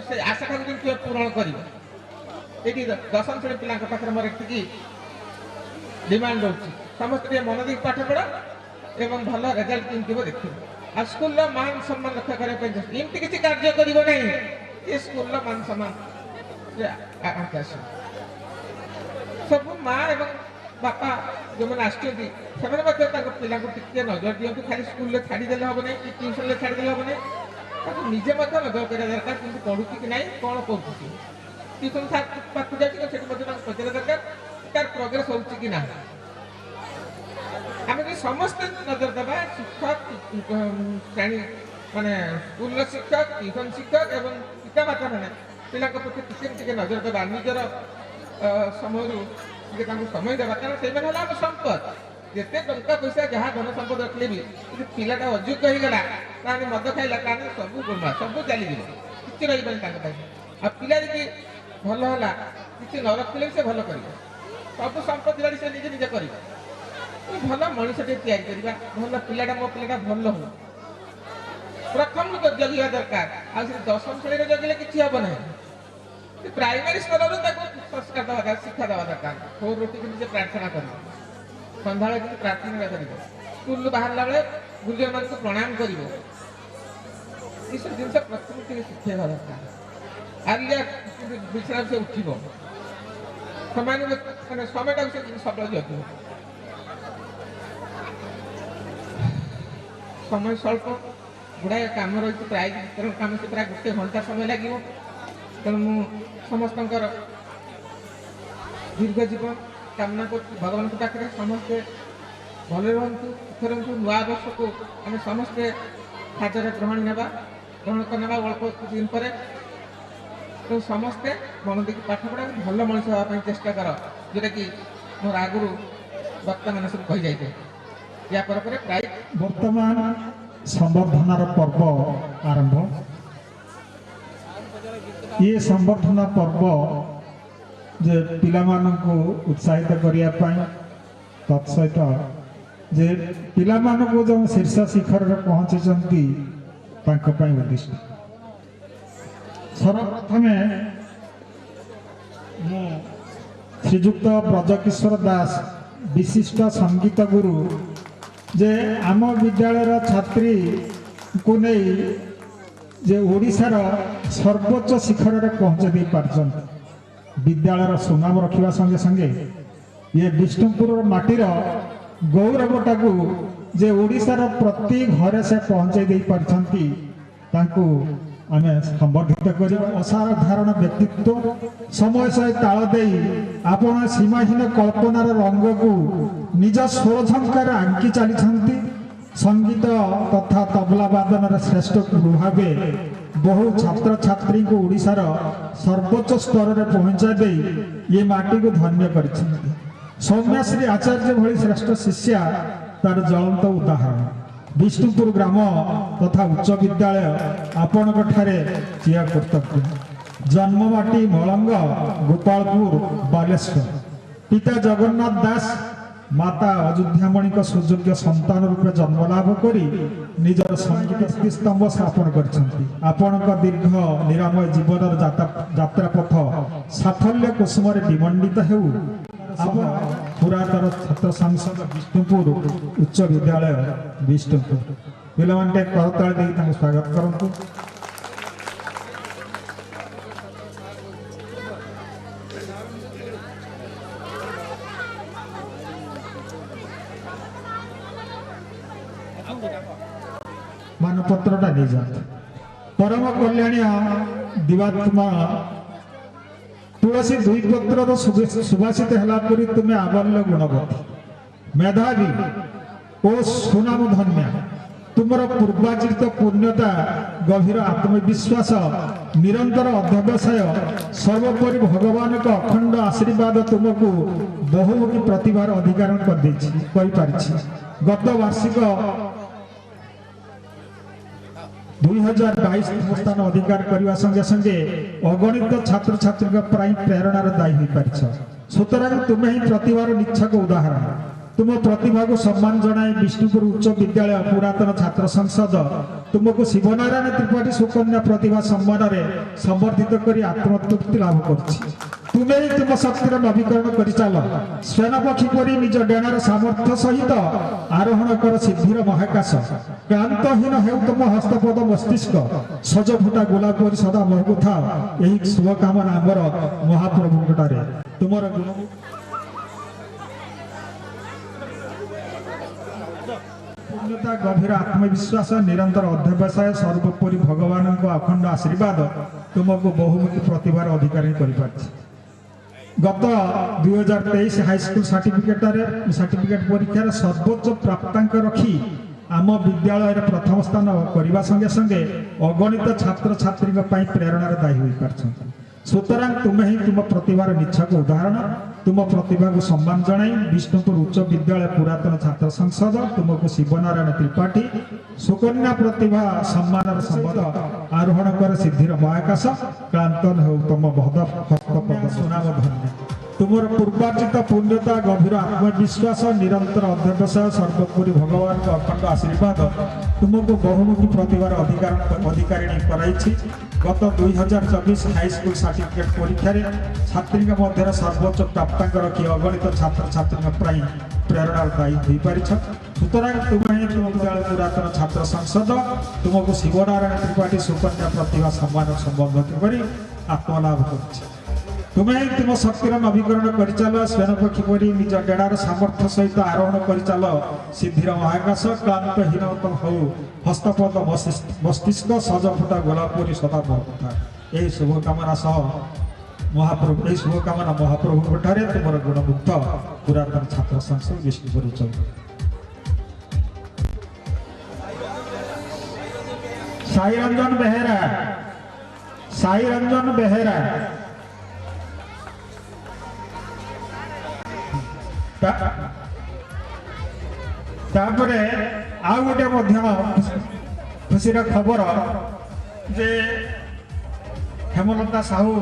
से आशा कर पूरण कर 10वीं श्रेणी पिला पाखे मोर ये डिमांड रोचे समस्त मन दी पाठ पढ़ एवं भल रेजल्ट केमती देखिए आ स्कूल मान सम्मान रक्षा करने किसी कार्य कर स्कूल मान सम्मान सब माँ एवं बापा जो मैंने आसते पिला टे नजर दिखाँ खाली स्कूल छाड़दे हम ना कि ट्यूशन छाड़दे हम ना निजे नजर कर दरकार कि पढ़ुची कि ना कौन कर ट्यूशन पाक जाए पचार दरकार तार प्रोग्रेस हो ना आम समस्त नजर देवा शिक्षक श्रेणी माने स्कूल शिक्षक ट्यूशन शिक्षक एवं पितामाता मैंने पिला प्रति टे नजर देवा निजर समय समय देवा कारण से आम संपद जिते टंका पैसा जहाँ धन संपद रखले भी पिलाटा अयोग्य होगा मद खाइला सब गुणवा सब चली कि रही आ पिला जी ଭଲ ହେଲା କିଛି ନ ରଖିଲେ ବି ସେ ଭଲ କରିବ ସବୁ ସମ୍ପତ୍ତି ଗାଡ଼ି ସେ ନିଜେ ନିଜେ କରିବ ଭଲ ମଣିଷଟେ ତିଆରି କରିବା ଭଲ ପିଲାଟା ମୋ ପିଲାଟା ଭଲ ହଉ ପ୍ରଥମରୁ ଜଗିବା ଦରକାର ଆଉ ସେ ଦଶମ ଶ୍ରେଣୀରେ ଜଗିଲେ କିଛି ହବ ନାହିଁ ପ୍ରାଇମାରୀ ସ୍ତରରୁ ତାକୁ ସଂସ୍କାର ଦେବା ଦରକାର ଶିକ୍ଷା ଦେବା ଦରକାର ଭୋର ଉଠିକି ନିଜେ ପ୍ରାର୍ଥନା କରିବ ସନ୍ଧ୍ୟାବେଳେ କିନ୍ତୁ ପ୍ରାର୍ଥନା କରିବ ସ୍କୁଲରୁ ବାହାରିଲା ବେଳେ ଗୁରୁଜନମାନଙ୍କୁ ପ୍ରଣାମ କରିବ ଏସବୁ ଜିନିଷ ପ୍ରଥମେ ଟିକେ ଶିଖେଇବା ଦରକାର ଆଲିଆ ବିଛଣାରୁ ସେ ଉଠିବ ସମୟଟାକୁ ସେ ସବୁବେଳେ ଜଗିବ ସମୟ ସ୍ୱଳ୍ପ ଗୁଡ଼ାଏ କାମ ରହିଛି ପ୍ରାୟ ତେଣୁ କାମ ସେ ପ୍ରାୟ 1 ଘଣ୍ଟା ସମୟ ଲାଗିବ ତେଣୁ ମୁଁ ସମସ୍ତଙ୍କର ଦୀର୍ଘ ଜୀବନ କାମନା କରୁଛି ଭଗବାନଙ୍କ ପାଖରେ ସମସ୍ତେ ଭଲରେ ରୁହନ୍ତୁ ଏଥରକୁ ନୂଆ ବର୍ଷକୁ ଆମେ ସମସ୍ତେ ଖାଦ୍ୟରେ ଗ୍ରହଣ କରିନେବା ଅଳ୍ପ କିଛି ଦିନ ପରେ ତେଣୁ ସମସ୍ତେ ମନ ଦେଇକି ପାଠ ପଢ଼ା ଭଲ ମଣିଷ ହେବା ପାଇଁ ଚେଷ୍ଟା କର ଯେଉଁଟାକି ମୋର ଆଗରୁ ବକ୍ତାମାନେ ସବୁ କହିଯାଇଥାଏ ୟା ପରେ ପରେ ପ୍ରାୟ ବର୍ତ୍ତମାନ ସମ୍ବର୍ଦ୍ଧନାର ପର୍ବ ଆରମ୍ଭ ଏ ସମ୍ବର୍ଦ୍ଧନା ପର୍ବ ଯେ ପିଲାମାନଙ୍କୁ ଉତ୍ସାହିତ କରିବା ପାଇଁ ତତ୍ସହିତ ଯେ ପିଲାମାନଙ୍କୁ ଯେଉଁ ଶୀର୍ଷ ଶିଖରରେ ପହଞ୍ଚିଛନ୍ତି ତାଙ୍କ ପାଇଁ ଉଦ୍ଦିଷ୍ଟ ସର୍ବପ୍ରଥମେ ମୁଁ ଶ୍ରୀଯୁକ୍ତ ବ୍ରଜକିଶୋର ଦାସ ବିଶିଷ୍ଟ ସଙ୍ଗୀତ ଗୁରୁ ଯେ ଆମ ବିଦ୍ୟାଳୟର ଛାତ୍ରୀଙ୍କୁ ନେଇ ଯେ ଓଡ଼ିଶାର ସର୍ବୋଚ୍ଚ ଶିଖରରେ ପହଞ୍ଚାଇ ଦେଇ ପାରିଛନ୍ତି ବିଦ୍ୟାଳୟର ସୁନାମ ରଖିବା ସଙ୍ଗେ ସଙ୍ଗେ ଏ ବିଷ୍ଣୁପୁରର ମାଟିର ଗୌରବଟାକୁ ଯେ ଓଡ଼ିଶାର ପ୍ରତି ଘରେ ସେ ପହଞ୍ଚାଇ ଦେଇ ପାରିଛନ୍ତି ତାଙ୍କୁ ଆମେ ସମ୍ବର୍ଦ୍ଧିତ କରିବା ଅସାଧାରଣ ବ୍ୟକ୍ତିତ୍ୱ ସମୟ ସହିତ ତାଳ ଦେଇ ଆପଣ ସୀମାହୀନ କଳ୍ପନାର ରଙ୍ଗକୁ ନିଜ ସ୍ୱରଝଙ୍କାରେ ଆଙ୍କି ଚାଲିଛନ୍ତି ସଙ୍ଗୀତ ତଥା ତବଲା ବାଦନର ଶ୍ରେଷ୍ଠ ଗୁରୁ ଭାବେ ବହୁ ଛାତ୍ରଛାତ୍ରୀଙ୍କୁ ଓଡ଼ିଶାର ସର୍ବୋଚ୍ଚ ସ୍ତରରେ ପହଞ୍ଚାଇ ଦେଇ ଏ ମାଟିକୁ ଧନ୍ୟ କରିଛନ୍ତି ସୌମ୍ୟାଶ୍ରୀ ଆଚାର୍ଯ୍ୟ ଭଳି ଶ୍ରେଷ୍ଠ ଶିଷ୍ୟା ତାର ଜ୍ୱଳନ୍ତ ଉଦାହରଣ ବିଷ୍ଣୁପୁର ଗ୍ରାମ ତଥା ଉଚ୍ଚ ବିଦ୍ୟାଳୟ ଆପଣଙ୍କ ଠାରେ ଚିର କର୍ତ୍ତବ୍ୟ ଜନ୍ମମାଟି ମଳଙ୍ଗ ଗୋପାଳପୁର ବାଲେଶ୍ୱର ପିତା ଜଗନ୍ନାଥ ଦାସ ମାତା ଅଯୋଧ୍ୟାମଣିଙ୍କ ସୁଯୋଗ୍ୟ ସନ୍ତାନ ରୂପେ ଜନ୍ମ ଲାଭ କରି ନିଜର ସଙ୍ଗୀତ ସ୍ତମ୍ଭ ସ୍ଥାପନ କରିଛନ୍ତି ଆପଣଙ୍କ ଦୀର୍ଘ ନିରାମୟ ଜୀବନର ଯାତ୍ରା ପଥ ସାଫଲ୍ୟ କୁସୁମରେ ବିମଣ୍ଡିତ ହେଉ ଆପଣ ପୁରାତନ ଛାତ୍ର ସାଂସଦ ବିଷ୍ଣୁପୁର ଉଚ୍ଚ ବିଦ୍ୟାଳୟ ବିଷ୍ଣୁପୁର ପିଲାମାନେ କରତାଳି ଦେଇ ତାଙ୍କୁ ସ୍ୱାଗତ କରନ୍ତୁ ମାନପତ୍ରଟା ନେଇଯାଆନ୍ତୁ ପରମ କଲ୍ୟାଣୀ ଦିବାତ୍ମା ତୁଳସୀ ଦୁଇ ପତ୍ରର ସୁବାସିତ ହେଲା ପରି ତୁମେ ଆବଲ୍ୟ ଗୁଣବତୀ ମେଧାବୀ ଓ ସୁନାମ ଧନ୍ୟା ତୁମର ପୂର୍ବାର୍ଜିତ ପୂର୍ଣ୍ଣତା ଗଭୀର ଆତ୍ମବିଶ୍ୱାସ ନିରନ୍ତର ଅଧ୍ୟବସାୟ ସର୍ବୋପରି ଭଗବାନଙ୍କ ଅଖଣ୍ଡ ଆଶୀର୍ବାଦ ତୁମକୁ ବହୁମୁଖୀ ପ୍ରତିଭାର ଅଧିକାର କରିପାରିଛି ଗତ ବାର୍ଷିକ 2022 ସ୍ଥାନ ଅଧିକାର କରିବା ସଙ୍ଗେ ସଙ୍ଗେ ଅଗଣିତ ଛାତ୍ରଛାତ୍ରୀଙ୍କ ପାଇଁ ପ୍ରେରଣାର ଦାୟୀ ହୋଇପାରିଛ ସୁତରାଂ ତୁମେ ହିଁ ପ୍ରତିଭାର ନିଚ୍ଛକ ଉଦାହରଣ ତୁମ ପ୍ରତିଭାକୁ ସମ୍ମାନ ଜଣାଇ ବିଷ୍ଣୁପୁର ଉଚ୍ଚ ବିଦ୍ୟାଳୟ ପୁରାତନ ଛାତ୍ର ସଂସଦ ତୁମକୁ ଶିବନାରାୟଣ ତ୍ରିପାଠୀ ସୁକନ୍ୟା ପ୍ରତିଭା ସମ୍ମାନରେ ସମ୍ବର୍ଦ୍ଧିତ କରି ଆତ୍ମତୃପ୍ତି ଲାଭ କରୁଛି ତୁମେ ହିଁ ତୁମ ଶକ୍ତିର ନବୀକରଣ କରିଚାଲ ସ୍ୱେନପକ୍ଷୀ ପରି ନିଜ ଡେଣାର ସାମର୍ଥ୍ୟ ସହିତ ଆରୋହଣ କର ସିଦ୍ଧିର ମହାକାଶ କ୍ଳାନ୍ତହୀନ ହେଉ ତୁମ ହସ୍ତପଦ ମସ୍ତିଷ୍କ ସଜ ଫୁଟା ଗୋଲାପ ପରି ସଦା ମହକୁଥାଅ ଏହି ଶୁଭକାମନା ଆମର ମହାପ୍ରଭୁଙ୍କଠାରେ ତୁମର ଗୁଣ ପୂର୍ଣ୍ଣତା ଗଭୀର ଆତ୍ମବିଶ୍ୱାସ ନିରନ୍ତର ଅଧ୍ୟବସାୟ ସର୍ବୋପରି ଭଗବାନଙ୍କ ଅଖଣ୍ଡ ଆଶୀର୍ବାଦ ତୁମକୁ ବହୁମୁଖୀ ପ୍ରତିଭାର ଅଧିକାରୀ କରିପାରିଛି ଗତ 2023 ହାଇସ୍କୁଲ ସାର୍ଟିଫିକେଟ ପରୀକ୍ଷାରେ ସର୍ବୋଚ୍ଚ ପ୍ରାପ୍ତାଙ୍କ ରଖି ଆମ ବିଦ୍ୟାଳୟରେ ପ୍ରଥମ ସ୍ଥାନ କରିବା ସଙ୍ଗେ ସଙ୍ଗେ ଅଗଣିତ ଛାତ୍ରଛାତ୍ରୀଙ୍କ ପାଇଁ ପ୍ରେରଣାର ଦାୟୀ ହୋଇପାରିଛନ୍ତି সুতরাং তুমি হি তুম প্রতিভার নিচ্ছক উদাহরণ তুম প্রতিভাকে সম্মান জনাই বিষ্ণুপুর উচ্চ বিদ্যালয় পুরাতন ছাত্র সংসদ তুমକୁ শিবনারায়ণ ত্রিপাঠী সুকন্যা প্রতিভা সম্মানর সম্বদ আরোহণ করে সিদ্ধির মহাকাশ ক্লান্তন হেউ তম ভদ হস্তপদ সুনাম ধন্য ତୁମର ପୂର୍ବାର୍ଜିତ ପୁଣ୍ୟତା ଗଭୀର ଆତ୍ମବିଶ୍ୱାସ ନିରନ୍ତର ଅଧ୍ୟବସାୟ ସର୍ବୋପରି ଭଗବାନଙ୍କ ଅଖଣ୍ଡ ଆଶୀର୍ବାଦ ତୁମକୁ ବହୁମୁଖୀ ପ୍ରତିଭାର ଅଧିକାରିଣୀ କରାଇଛି ଗତ 2024 ହାଇସ୍କୁଲ ସାର୍ଟିଫିକେଟ୍ ପରୀକ୍ଷାରେ ଛାତ୍ରୀଙ୍କ ମଧ୍ୟରେ ସର୍ବୋଚ୍ଚ ପ୍ରାପ୍ତାଙ୍କ ରଖି ଅଗଣିତ ଛାତ୍ରଛାତ୍ରୀଙ୍କ ପାଇଁ ପ୍ରେରଣାର ଦାୟୀ ହୋଇପାରିଛ ସୁତରାଂ ତୁମେ ହିଁ ତୁମ ବିଦ୍ୟାଳୟ ପୁରାତନ ଛାତ୍ର ସଂସଦ ତୁମକୁ ଶିବନାରାୟଣ ତ୍ରିପାଠୀ ସୁକନ୍ୟା ପ୍ରତିଭା ସମ୍ମାନ ସମ୍ବନ୍ଧିତ କରି ଆତ୍ମଲାଭ କରିଛି ତୁମେ ତୁମ ଶକ୍ତିର ନବୀକରଣ କରିଚାଲ ସ୍ୱୟଂପକ୍ଷୀ ପରି ନିଜ ଡେଡ଼ାର ସାମର୍ଥ୍ୟ ସହିତ ଆରୋହଣ କରିଚାଲ ସିଦ୍ଧିର ମହାକାଶ କ୍ଳାନ୍ତ ହୀନ ହଉ ହସ୍ତପଦ ମସ୍ତିଷ୍କ ସଜ ଫୁଟା ଗୋଲାପ ପରି ସଦା ବହୁଥାଏ ଏହି ଶୁଭକାମନା ସହ ମହାପ୍ରଭୁ ଏହି ଶୁଭକାମନା ମହାପ୍ରଭୁଙ୍କ ଠାରେ ତୁମର ଗୁଣମୁଗ୍ଧ ପୁରାତନ ଛାତ୍ର ସଂସଦ ବିଷ୍ଣୁ କରୁଛନ୍ତି ସାଇ ରଞ୍ଜନ ବେହେରା ତାପରେ ଆଉ ଗୋଟେ ମଧ୍ୟ ଖୁସିର ଖବର ଯେ ହେମଲତା ସାହୁ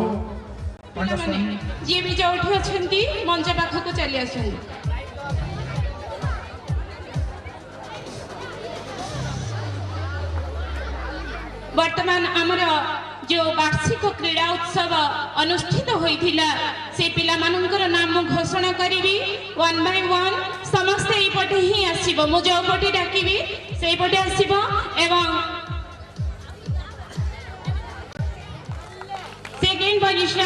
ଯିଏ ବି ଯୋଉଠି ଅଛନ୍ତି ମଞ୍ଚ ପାଖକୁ ଚାଲି ଆସନ୍ତୁ। ବର୍ତ୍ତମାନ ଆମର ଯେଉଁ ବାର୍ଷିକ କ୍ରୀଡ଼ା ଉତ୍ସବ ଅନୁଷ୍ଠିତ ହୋଇଥିଲା ସେ ପିଲାମାନଙ୍କର ନାମ ଘୋଷଣା କରିବି 1 by 1 ସମସ୍ତେ ଏଇପଟେ ହିଁ ଆସିବ ମୁଁ ଯେଉଁପଟେ ଡାକିବି ସେଇପଟେ ଆସିବ ଏବଂ second position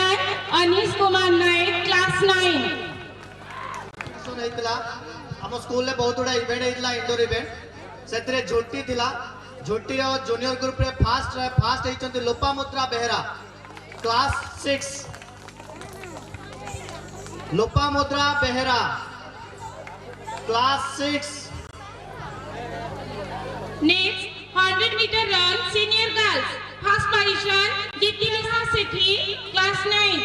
Anish Kumar Nayak class 9 हम स्कूल में बहुत गुड़ा इवेंट होता इंडोर इवेंट से झोटी थिला झोटी जूनियर ग्रुप रे फास्ट होती Lopamudra Behera class 6 Lopamudra Behera class 6 next 100 metre run senior girls first position Diptimishra Sethi class 9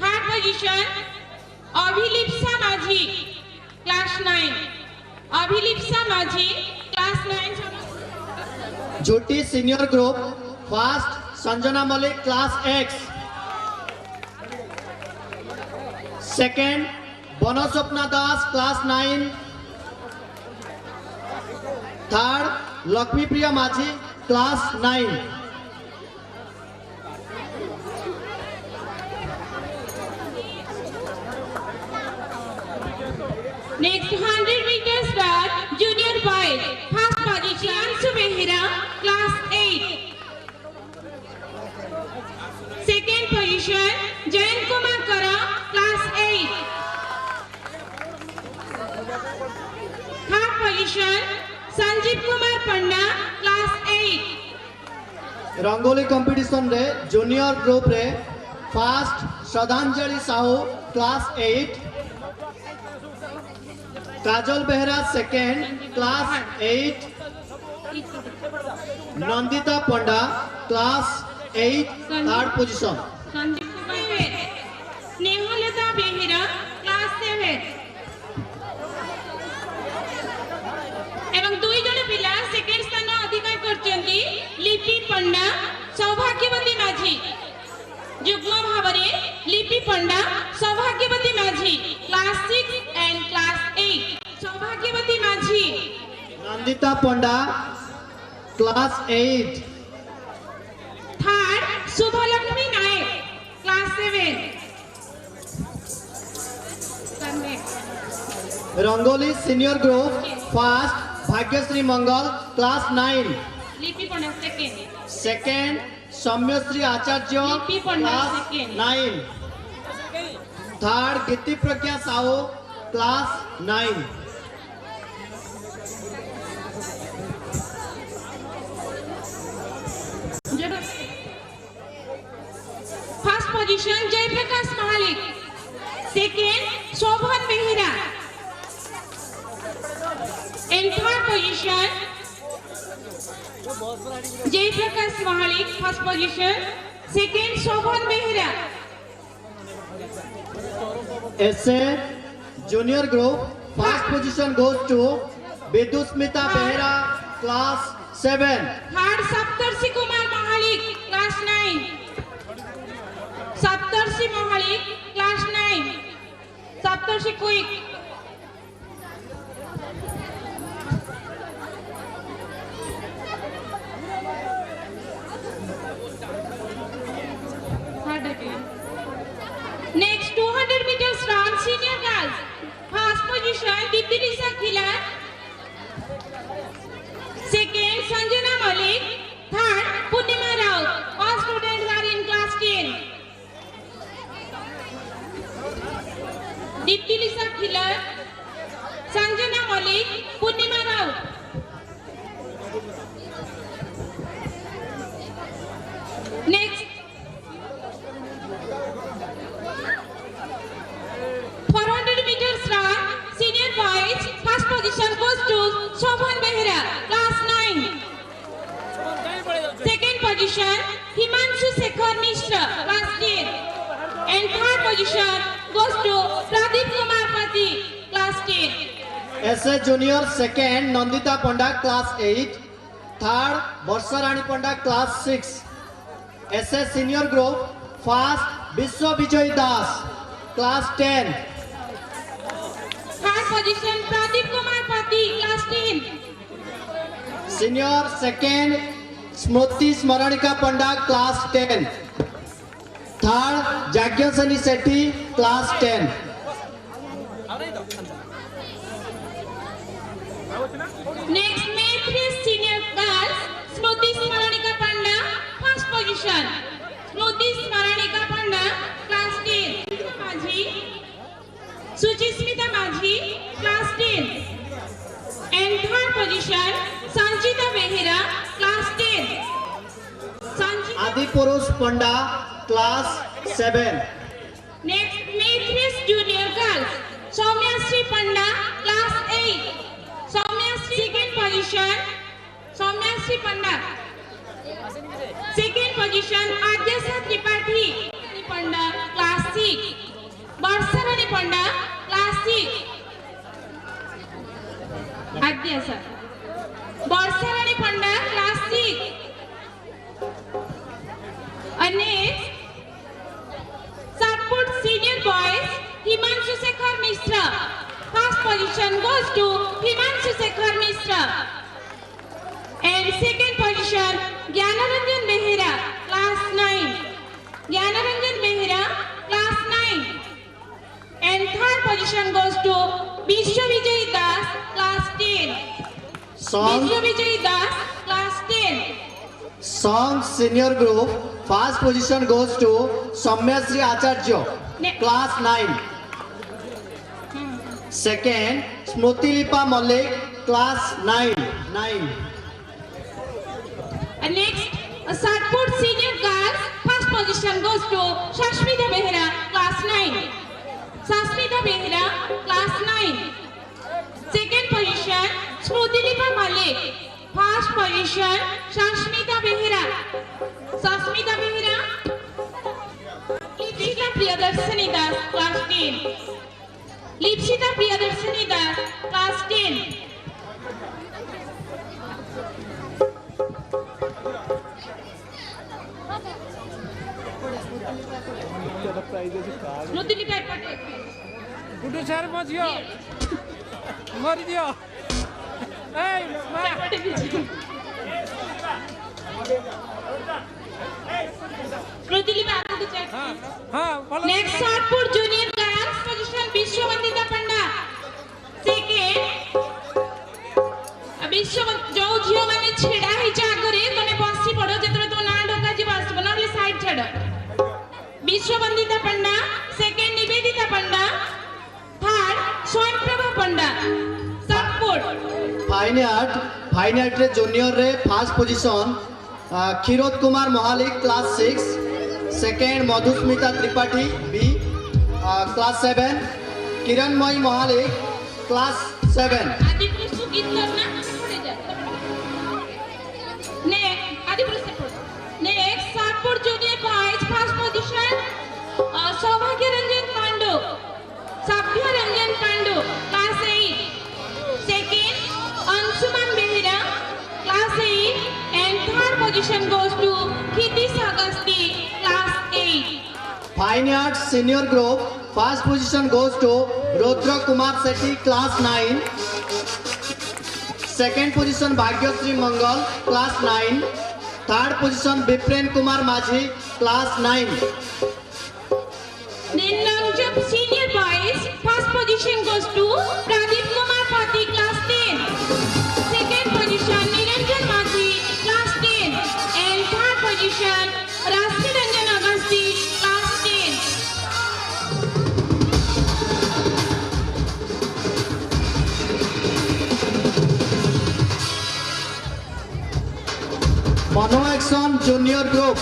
third position Abhilipsa Majhi class 9 Abhilipsa Majhi class 9 झोटी senior group first Sanjana Mallik class 8 second Banaswapna Das class 9 third Lakshmi Priya Majhi class 9 next 100 metres run junior boys first position Anshu Behera class 8 second position Jayant Kumar Kara class 8 third position Sanjeev Kumar Panda class 8 rangoli competition रे जूनियर ग्रुप रे first Shraddhanjali Sahu class 8 Kajal Behera second class 8 Nandita Panda class 8 third position Sanjeev Kumar Nehalata Behera class 7 एवं दुई जन पिला सेकेंड स्थान अधिकार करचंती लिपि पंडा सौभाग्यवती माझी युग्म भावरे लिपि पंडा सौभाग्यवती माझी class 6 and class 8 Saubhagyavati Majhi Nandita Panda class 8 third Shubhalakshmi Nayak class 7 rangoli senior group first Bhagyashree Mangal class 9 Lipi Panda second Saumyashree आचार्य लिपि पंडा class second 9 third Giti Pragya Sahu class 9 first position Jayaprakash Mahalik second Shobhan Behera and third position Jayaprakash Mahalik first position Second, Shobhan Behera. SA Junior Group, first position goes to Bidusmita Behera, class 7. Third, Saptarshi Kumar Mahalik, class 9. Saptarshi Mahalik, class 9. Saptarshi quick. Third again. Next 200 meters run, senior girls. First position, Dipti Lisa Khilar. Second, Sanjana Malik. Third, Purnima Rao. All students are in class 10. Dipti Lisa Khilar, Sanjana Malik, Purnima Rao. Next, 400 meters run, senior boys. First position goes to Shobhan Behera, class 9. Second position, Himanshu Shekhar Mishra, class 10. And third position goes to Pradeep Kumar Pati, class 10. SA Junior second, Nandita Panda, class 8. Third, Varsha Rani Panda, class 6. SA Senior Group, first, Vishwa Vijay Das, class 10. Third position, Pradeep Kumar Pati, class 10. Senior second, Smruti Smaranika Panda, class 10. Third, Jagyasani Sethi, class 10. Next, May 3 senior girls, Smruti Smaranika Panda, first position. Smruti Smaranika Panda, class 10. Majhi, Suchismita Majhi, class 10. And third position, Sanjita Behera, class 10. Sanjita. Adi Purush Panda, class 7. Next, May 3 junior girls, Soumya Sri Panda, class 8. Soumya Sri, second position, Soumya Sri Panda. Second position, Adyasa Tripathi Panda, class 6. Varsha Rani Panda, class 6. Adyasa. Varsha Rani Panda, class 6. And next, Satpur senior boys, Himanshu Shekhar Mishra. First position goes to Himanshu Shekhar Mishra. And second position, Gyanaranjan Behera, class 9. Gyanaranjan Behera, class 9. And third position goes to Vishwa Vijay Das, class 10. Song, Vishwa Vijay Das, class 10. Song Senior Group, first position goes to Soumya Sri Acharya, class 9. Second, Smruti Lipa Malik, class 9. And next, Satpur senior girls, first position goes to Shashmita Behera, class 9. Shashmita Behera, class 9. Second position, Smruti Lipa Malik. First position, Shashmita Behera. Shashmita Behera. Lipsita Priyadarshini Das, class 10. Lipsita Priyadarshini Das, class 10. Smruti Lipa Patel. Guddu sir मजियो मर दियो Smruti Lipa आगे तो check. हाँ बोलो Next, Satpur junior girls position, Vishwavandita Panda. Second, जो झील मैंने छिड़ा ही जागरे तमे बसी पड़ो जेतरे तो ना डका जी बस बनले साइड छड़ Vishwavandita Panda second Nivedita Panda third Swayamprabha Panda support fine art रे जूनियर रे first position Kshirod Kumar Mahalik class 6 second Madhusmita Tripathi B class 7 Kiranmayi Mahalik class 7 आदि पुरुष गीत करना पड़े जा ने आदि पुरुष support next support junior boy Madhya Ranjan Pandu, class 8. Second, Ansuman Behera, class 8. And third position goes to Khitis Agasti, class 8. Fine Arts Senior Group, first position goes to Rudra Kumar Sethi, class 9. Second position Bhagyasri Mangal, class 9. Third position Bipren Kumar Majhi, class 9. Then long jump senior boys, first position goes to Pradeep Kumar Pati, class 10. Second position Niranjan Mathi, class 10. And third position Rasi Ranjan Agasti, class 10. Mono Action Junior Group,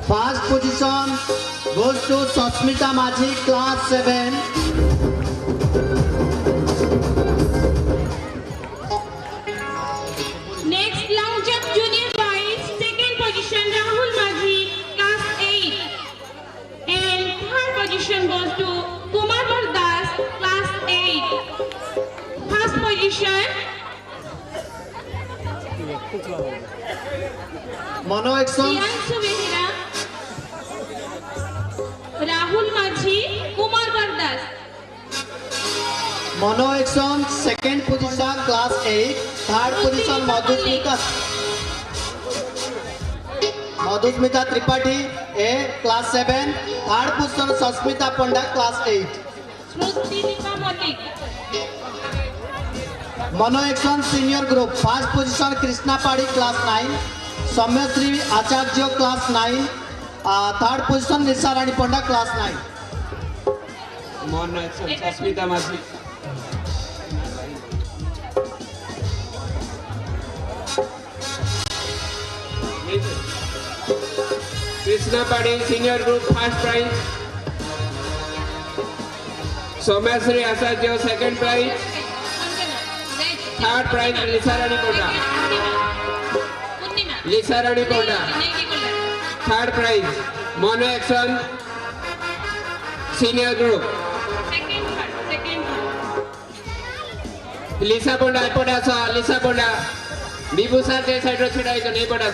first position goes to Susmita Majhi, class 7. Next long jump junior boys, second position Rahul Maji, class 8. And third position goes to Kumar Bardas, class 8. First position Mono Action Priyanshu Behera, Rahul Maji, Kumar Bardas. Mono Action second position class 8. Third position Madhusmita Tripathi, A, class 7. Third position Susmita Panda, class 8. Smruti Deepa Malik. Mono Action Senior Group, first position Krishna Padi, class 9. Samyasri Acharya, class 9. Third position Nisha Rani Panda, class 9. Mono Action Susmita Majhi. Krishna Padi Senior Group, first prize. Somyasri Acharya, second prize. Third prize Lisa Rani Ponda. Lisa Rani Ponda. Third prize Mono Action Senior Group. Second. Lisa Ponda, Lisa Ponda. Bibu sir के साइड रो छिड़ा है तो नहीं पड़ा